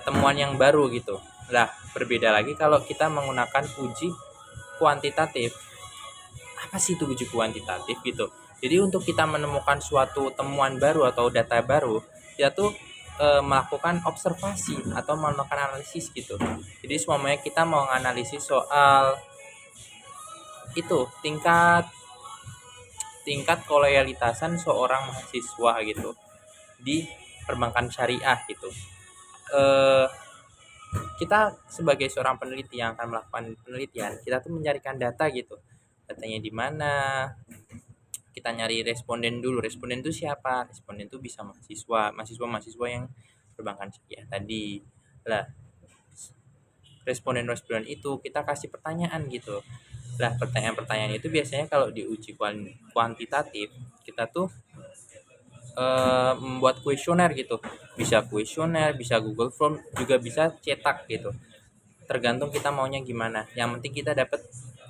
temuan yang baru gitu. Lah, berbeda lagi kalau kita menggunakan uji kuantitatif. Apa sih itu uji kuantitatif gitu? Jadi untuk kita menemukan suatu temuan baru atau data baru, kita tuh melakukan observasi atau melakukan analisis gitu. Jadi semuanya kita mau menganalisis soal itu tingkat loyalitasan seorang mahasiswa gitu di perbankan syariah gitu. Kita sebagai seorang peneliti yang akan melakukan penelitian, kita tuh mencarikan data gitu. Datanya di mana? Kita nyari responden dulu. Responden itu siapa? Responden itu bisa mahasiswa yang perbankan syariah tadi. Lah, responden itu kita kasih pertanyaan gitu. Lah, pertanyaan-pertanyaan itu biasanya kalau diuji kuantitatif, kita tuh membuat kuesioner gitu. Bisa kuesioner, bisa Google Form, juga bisa cetak gitu. Tergantung kita maunya gimana. Yang penting kita dapat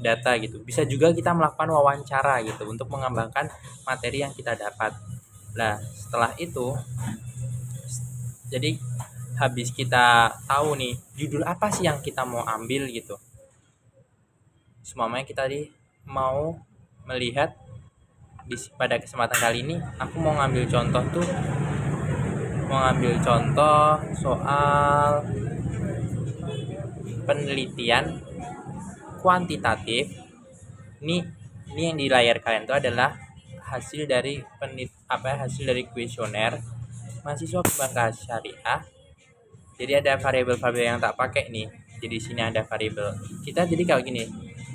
data gitu. Bisa juga kita melakukan wawancara gitu untuk mengembangkan materi yang kita dapat. Nah, setelah itu jadi habis kita tahu nih judul apa sih yang kita mau ambil gitu. Semuanya kita mau melihat pada kesempatan kali ini aku mau ngambil contoh soal penelitian kuantitatif. Ini yang di layar kalian itu adalah hasil dari kuesioner mahasiswa perbankan syariah. Jadi ada variabel-variabel yang tak pakai nih. Jadi sini ada variabel. Kita jadi kalau gini,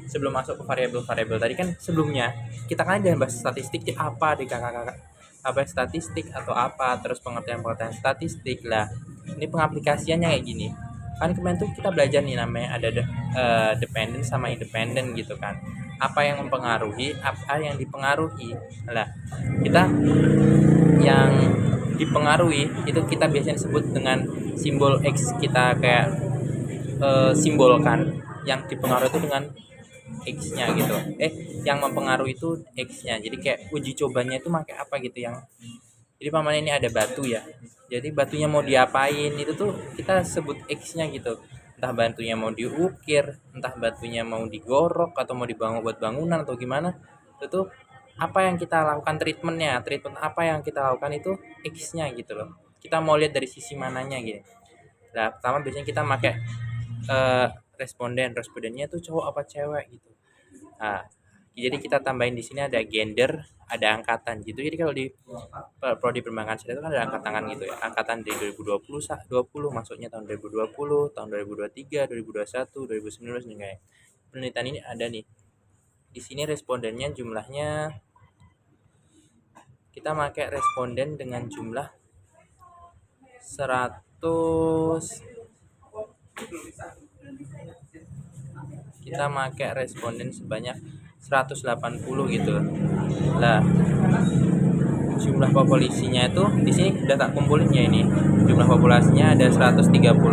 sebelum masuk ke variabel-variabel tadi kan sebelumnya kita kan ada bahas statistik apa di kakak-kakak. Apa statistik atau apa, terus pengertian statistik lah. Ini pengaplikasiannya kayak gini. Kan kemarin tuh kita belajar nih namanya ada dependent sama independent gitu kan. Apa yang mempengaruhi, apa yang dipengaruhi. Lah, kita yang dipengaruhi itu kita biasanya sebut dengan simbol X. Kita kayak simbolkan yang dipengaruhi itu dengan X-nya gitu. Yang mempengaruhi itu X-nya. Jadi kayak uji cobanya itu pakai apa gitu yang. Jadi paman ini ada batu ya. Jadi batunya mau diapain itu tuh kita sebut X-nya gitu. Entah batunya mau diukir, entah batunya mau digorok atau mau dibangun buat bangunan atau gimana. Itu tuh apa yang kita lakukan treatment apa yang kita lakukan itu X-nya gitu loh. Kita mau lihat dari sisi mananya gitu. Nah, pertama biasanya kita pakai respondennya tuh cowok apa cewek gitu. Nah, jadi kita tambahin di sini ada gender, ada angkatan gitu. Jadi kalau di prodi perbankan syariah itu kan ada angkatan gitu ya. Angkatan dari 2020 masuknya tahun 2020, tahun 2023, 2021, 2019 nih kayak. Penelitian ini ada nih. Di sini respondennya jumlahnya kita pakai responden dengan jumlah 100. Kita pakai responden sebanyak 180 gitu. Lah, jumlah populasinya itu di sini udah tak kumpulin ya ini. Jumlah populasinya ada 130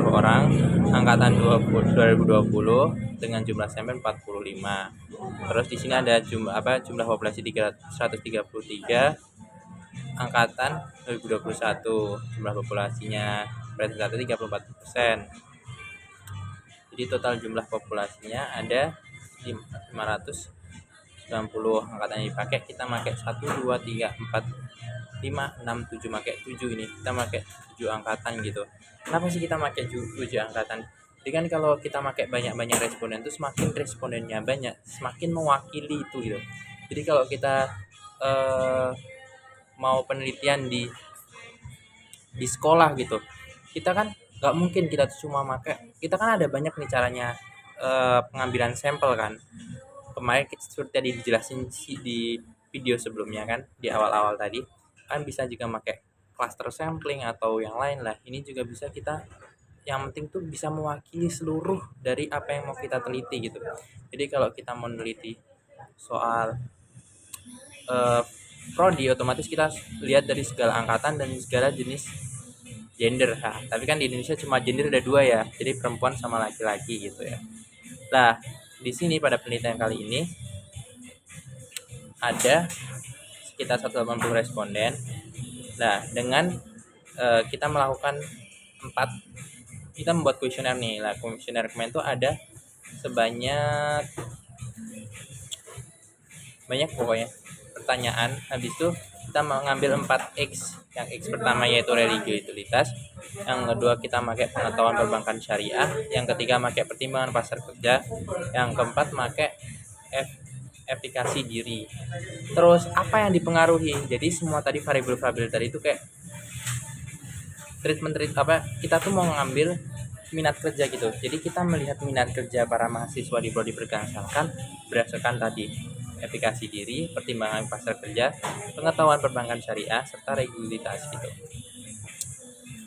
orang angkatan 2020 dengan jumlah sampel 45. Terus di sini ada jumlah populasi 133 angkatan 2021. Jumlah populasinya presentasi 34%. Jadi total jumlah populasinya ada 590 angkatan yang dipakai. Kita pakai 1 2 3 4 5 6 7, pakai 7 ini. Kita pakai 7 angkatan gitu. Kenapa sih kita pakai 7 angkatan? Jadi kan kalau kita pakai banyak-banyak responden itu semakin respondennya banyak, semakin mewakili itu gitu. Jadi kalau kita mau penelitian di sekolah gitu, kita kan nggak mungkin kita cuma pakai, kita kan ada banyak nih caranya pengambilan sampel kan. Kemarin kita seperti tadi dijelasin di video sebelumnya kan, di awal-awal tadi kan bisa juga pakai cluster sampling atau yang lain lah. Ini juga bisa kita, yang penting tuh bisa mewakili seluruh dari apa yang mau kita teliti gitu. Jadi kalau kita mau meneliti soal prodi, otomatis kita lihat dari segala angkatan dan segala jenis gender. Nah, tapi kan di Indonesia cuma gender ada 2 ya, jadi perempuan sama laki-laki gitu ya. Nah, di sini pada penelitian kali ini ada sekitar 180 responden. Nah, dengan kita melakukan kita membuat kuesioner nih. Nah, kuesioner kemarin itu ada sebanyak pokoknya pertanyaan. Habis itu kita mengambil 4X. Yang X pertama yaitu religiositas, yang kedua kita pakai pengetahuan perbankan syariah, yang ketiga pakai pertimbangan pasar kerja, yang keempat pakai efikasi diri. Terus apa yang dipengaruhi? Jadi semua tadi variabel-variabel tadi itu kayak treatment kita tuh mau ngambil minat kerja gitu. Jadi kita melihat minat kerja para mahasiswa di prodi perbankan berdasarkan tadi efikasi diri, pertimbangan pasar kerja, pengetahuan perbankan syariah, serta regularitas gitu.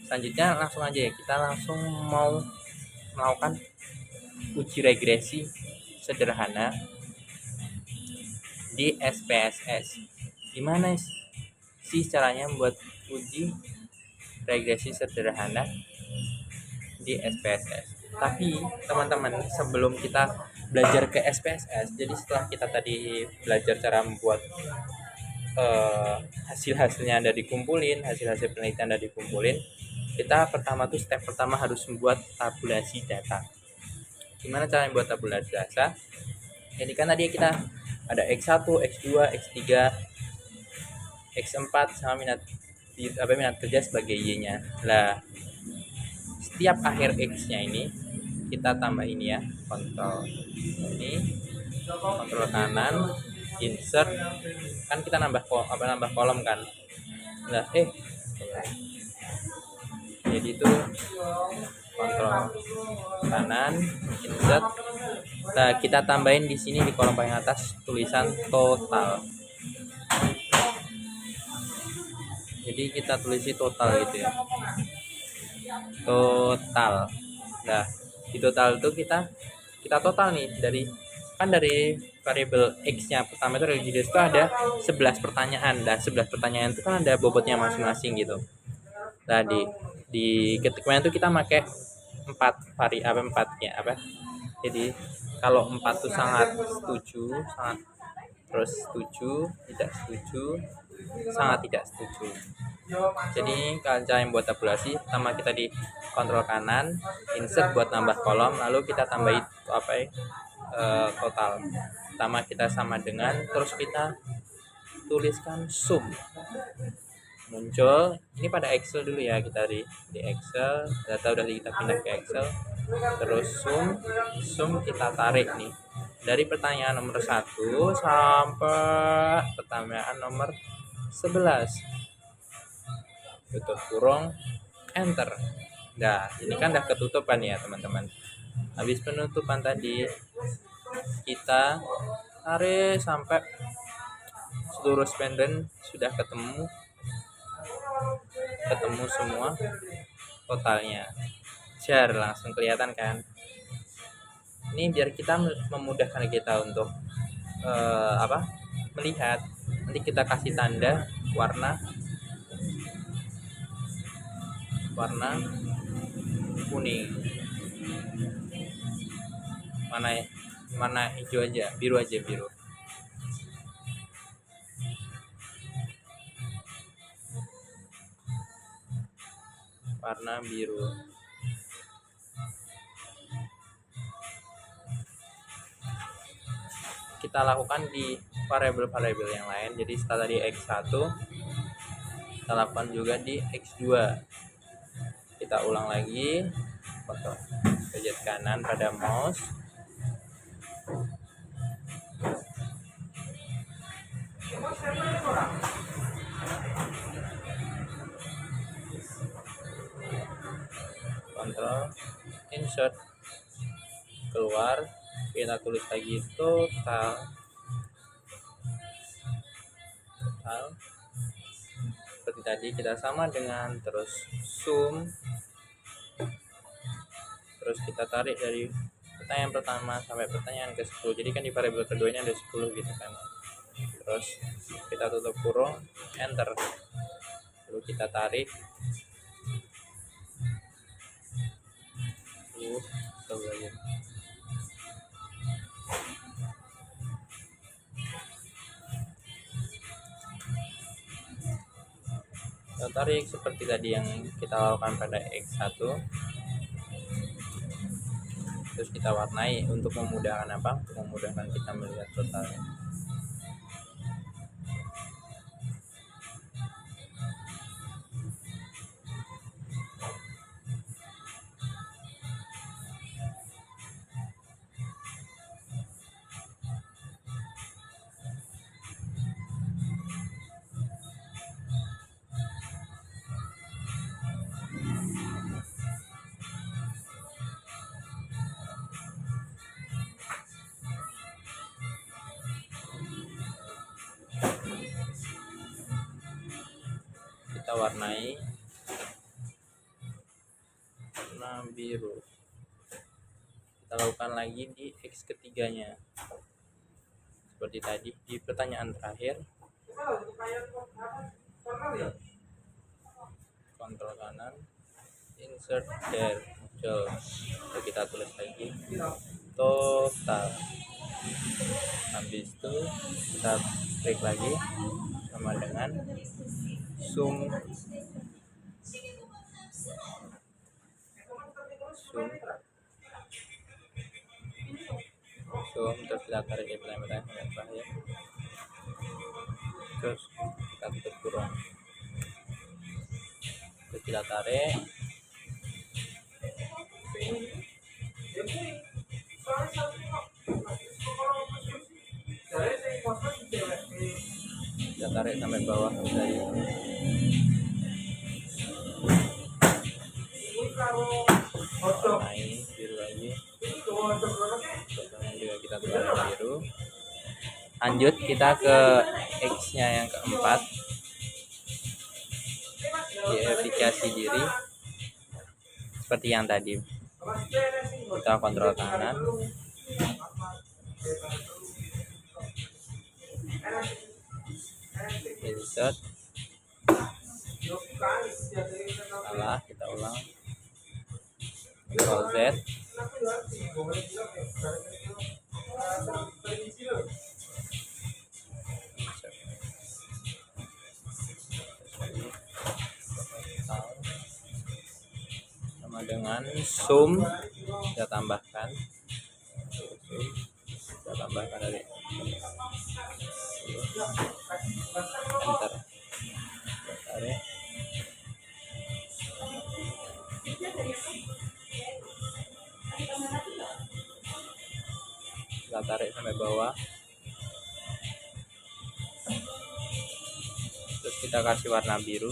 Selanjutnya langsung aja ya, kita langsung mau melakukan uji regresi sederhana di SPSS. Gimana sih caranya membuat uji regresi sederhana di SPSS? Tapi teman-teman, sebelum kita belajar ke SPSS, jadi setelah kita tadi belajar cara membuat hasil-hasilnya Anda dikumpulin, hasil-hasil penelitian Anda dikumpulin, kita step pertama harus membuat tabulasi data. Gimana cara membuat tabulasi data? Ini kan tadi kita ada X1, X2, X3, X4 sama minat kerja sebagai Y-nya. Lah, setiap akhir X-nya ini kita tambah ini ya, kontrol kanan, insert, kan kita nambah kolom kan. Nah, jadi itu kontrol kanan, insert. Nah, kita tambahin di sini di kolom paling atas tulisan total. Jadi kita tulisi total gitu ya. Total. Nah, di total itu kita total nih dari variabel X-nya pertama itu religious itu ada 11 pertanyaan. Dan 11 pertanyaan itu kan ada bobotnya masing-masing gitu. Nah, di ketiknya itu kita pakai 4 ya apa? Jadi kalau 4 itu sangat setuju, terus setuju, tidak setuju, sangat tidak setuju. Jadi cara yang buat tabulasi, pertama kita di kontrol kanan, insert buat nambah kolom, lalu kita tambahin total. Pertama kita sama dengan, terus kita tuliskan sum. Muncul ini pada Excel dulu ya, kita di Excel, data udah kita pindah ke Excel, terus sum kita tarik nih dari pertanyaan nomor 1 sampai pertanyaan nomor 11, tutup kurung, enter. Nah, ini kan udah ketutupan ya teman-teman. Habis penutupan tadi kita tarik sampai seluruh responden sudah ketemu semua totalnya. Jar, langsung kelihatan kan. Ini biar kita memudahkan kita untuk melihat. Nanti kita kasih tanda warna kuning, mana hijau aja, biru, warna biru. kita lakukan di variabel-variabel yang lain. Jadi setelah tadi X1, kita lakukan juga di X2. Kita ulang lagi, pencet kanan pada mouse, kontrol, insert, keluar, kita tulis lagi total, seperti tadi kita sama dengan, terus sum, terus kita tarik dari pertanyaan pertama sampai pertanyaan ke-10. Jadi kan di variabel kedua ini ada 10 gitu kan. Terus kita tutup kurung, enter, lalu kita tarik sebagai kita tarik seperti tadi yang kita lakukan pada X1. Terus kita warnai untuk memudahkan apa? Untuk memudahkan kita melihat totalnya. Kita warnai warna biru. Kita lakukan lagi di X ketiganya seperti tadi di pertanyaan terakhir. Kontrol kanan, insert there, lalu kita tulis lagi total. Habis itu kita klik lagi sama dengan sum, terus kita tarik di pertanyaan yang terakhir, terus kita tutup kurung, terus kita tarik, sampai bawah dari naik biru lagi, juga kita tulis biru. Lanjut kita ke X nya yang keempat, verifikasi diri seperti yang tadi. Kita kontrol kanan, insert, salah, kita ulang, Ctrl Z, sama dengan sum, kita tambahkan dari enter, tarik, kita tarik sampai bawah, terus kita kasih warna biru.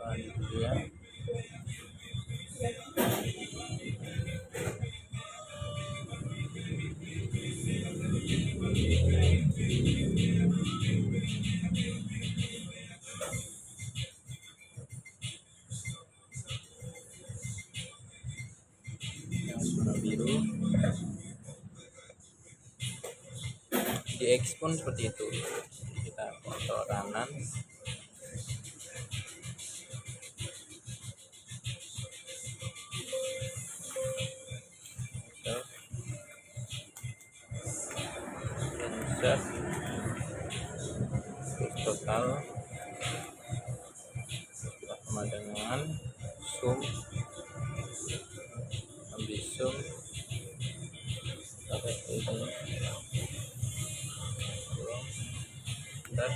Selanjutnya warna biru di X pun seperti itu. Kita kontrol kanan, insert, terus total, sama sama dengan sum, ambil sum, pakai itu, bentar.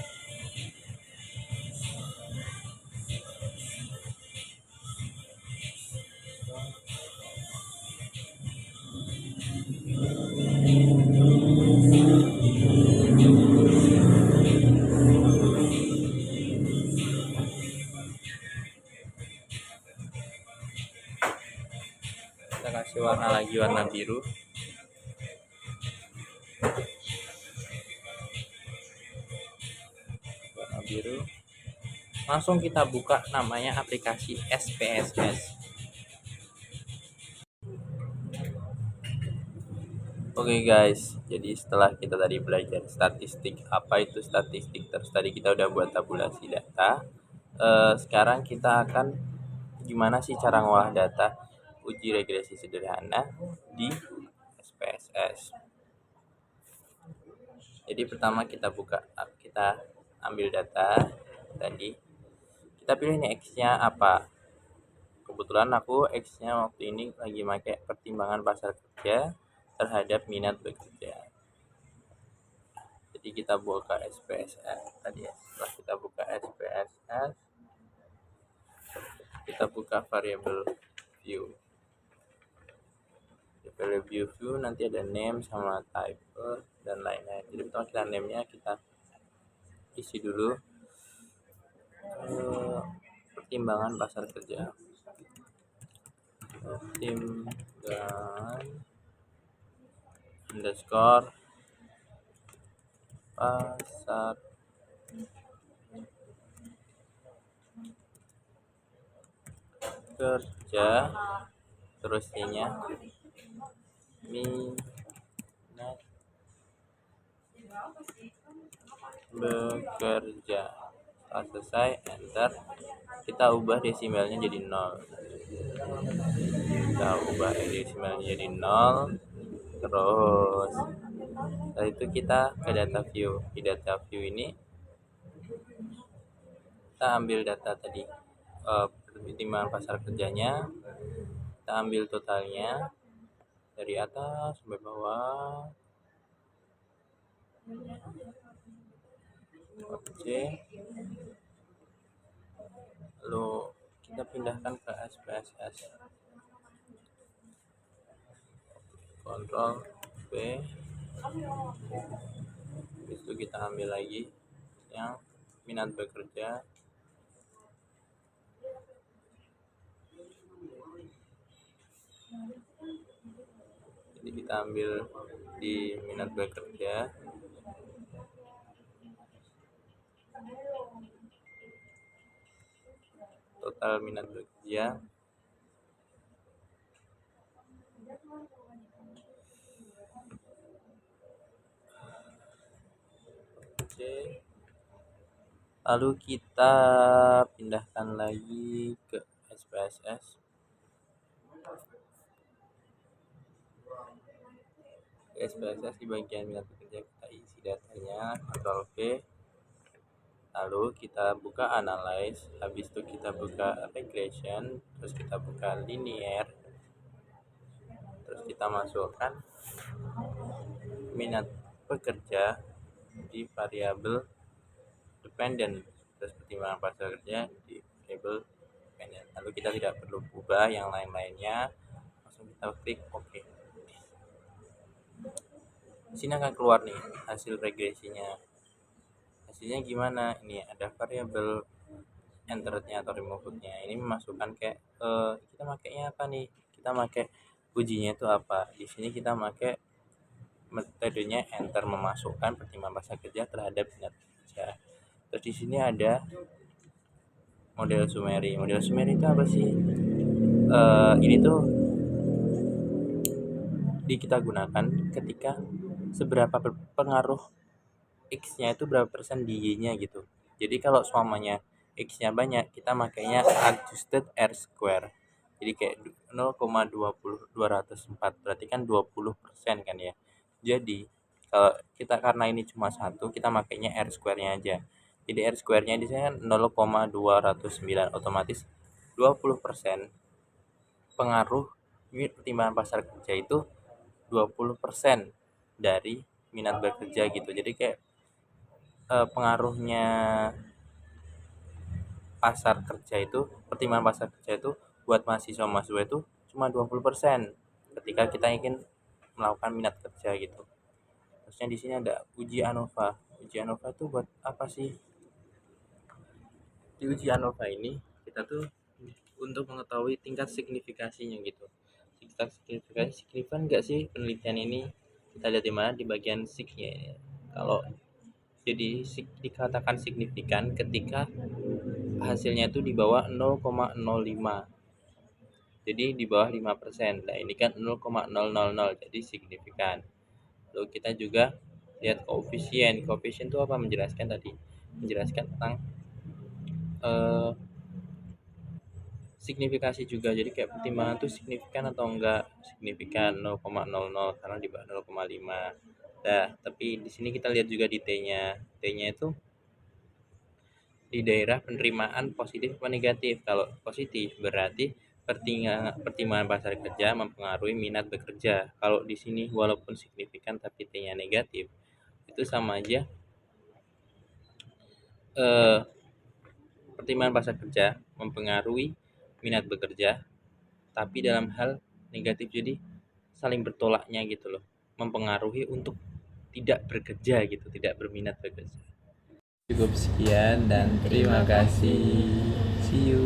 Kita kasih warna lagi, warna biru. Warna biru. Langsung kita buka namanya aplikasi SPSS. Oke guys, jadi setelah kita tadi belajar statistik, apa itu statistik, terus tadi kita udah buat tabulasi data. Sekarang kita akan gimana sih cara ngolah data uji regresi sederhana di SPSS. Jadi pertama kita ambil data tadi, kita pilih nih X-nya apa. Kebetulan aku X-nya waktu ini lagi pakai pertimbangan pasar kerja terhadap minat bekerja. Jadi kita buka SPSS tadi ya. Setelah kita buka SPSS, kita buka variable view. Variable view nanti ada name sama type dan lain-lain. Jadi pertama kita name-nya kita isi dulu pertimbangan pasar kerja. Pertimbangan underscore pasar kerja, terus nya minat bekerja. Setelah selesai, enter. Kita ubah desimalnya jadi 0. Terus setelah itu kita ke data view. Di data view ini kita ambil data tadi, pertimbangan pasar kerjanya, kita ambil totalnya dari atas sampai bawah. Oke, lalu kita pindahkan ke SPSS, Ctrl V, habis itu kita ambil lagi yang minat bekerja, jadi kita ambil di minat bekerja, total minat bekerja, oke. Lalu kita pindahkan lagi ke SPSS. SPSS di bagian minat bekerja kita isi datanya, Ctrl V. Lalu kita buka analyze, habis itu kita buka regression, terus kita buka linear, terus kita masukkan minat bekerja di variabel dependent, terus pertimbangan pasar kerja di variabel dependent. Lalu kita tidak perlu ubah yang lain-lainnya, langsung kita klik OK. Di sini akan keluar nih hasil regresinya. Hasilnya gimana? Ini ada variabel enterednya atau removed-nya. Ini memasukkan kayak kita makainya apa nih? Kita pakai ujinya itu apa? Di sini kita pakai metodenya enter, memasukkan pertimbangan pasar kerja terhadap minat kerja. Terus di sini ada model summary. Model summary itu apa sih? Ini tuh kita gunakan ketika seberapa berpengaruh X-nya itu berapa persen di Y-nya gitu. Jadi kalau semuanya X-nya banyak, kita makainya adjusted R square. Jadi kayak 0,204, berarti kan 20% kan ya. Jadi kalau kita karena ini cuma satu, kita makainya R square-nya aja. Jadi R square-nya di sini kan 0,209, otomatis 20% pengaruh pertimbangan pasar kerja itu 20% dari minat bekerja gitu. Jadi kayak pengaruhnya pasar kerja itu, pertimbangan pasar kerja itu buat mahasiswa itu cuma 20% ketika kita ingin melakukan minat kerja gitu. Terusnya di sini ada uji ANOVA. Uji ANOVA itu buat apa sih? Di uji ANOVA ini kita tuh untuk mengetahui tingkat signifikasinya gitu. Tingkat signifikasi signifan nggak sih penelitian ini? Kita lihat di mana di bagian signya. Kalau jadi dikatakan signifikan ketika hasilnya itu di bawah 0,05. Jadi di bawah 5%. Nah, ini kan 0,000, jadi signifikan. Lalu kita juga lihat koefisien. Koefisien itu apa? Menjelaskan tadi. Menjelaskan tentang signifikasi juga. Jadi kayak pertimbangan itu signifikan atau enggak? Signifikan 0,00 karena di bawah 0,5. Nah, tapi di sini kita lihat juga di T-nya. T-nya itu di daerah penerimaan positif atau negatif. Kalau positif berarti pertimbangan pasar kerja mempengaruhi minat bekerja. Kalau di sini walaupun signifikan tapi T-nya negatif, itu sama aja pertimbangan pasar kerja mempengaruhi minat bekerja tapi dalam hal negatif, jadi saling bertolaknya gitu loh, mempengaruhi untuk tidak bekerja gitu, tidak berminat bekerja. Cukup sekian dan terima kasih. See you.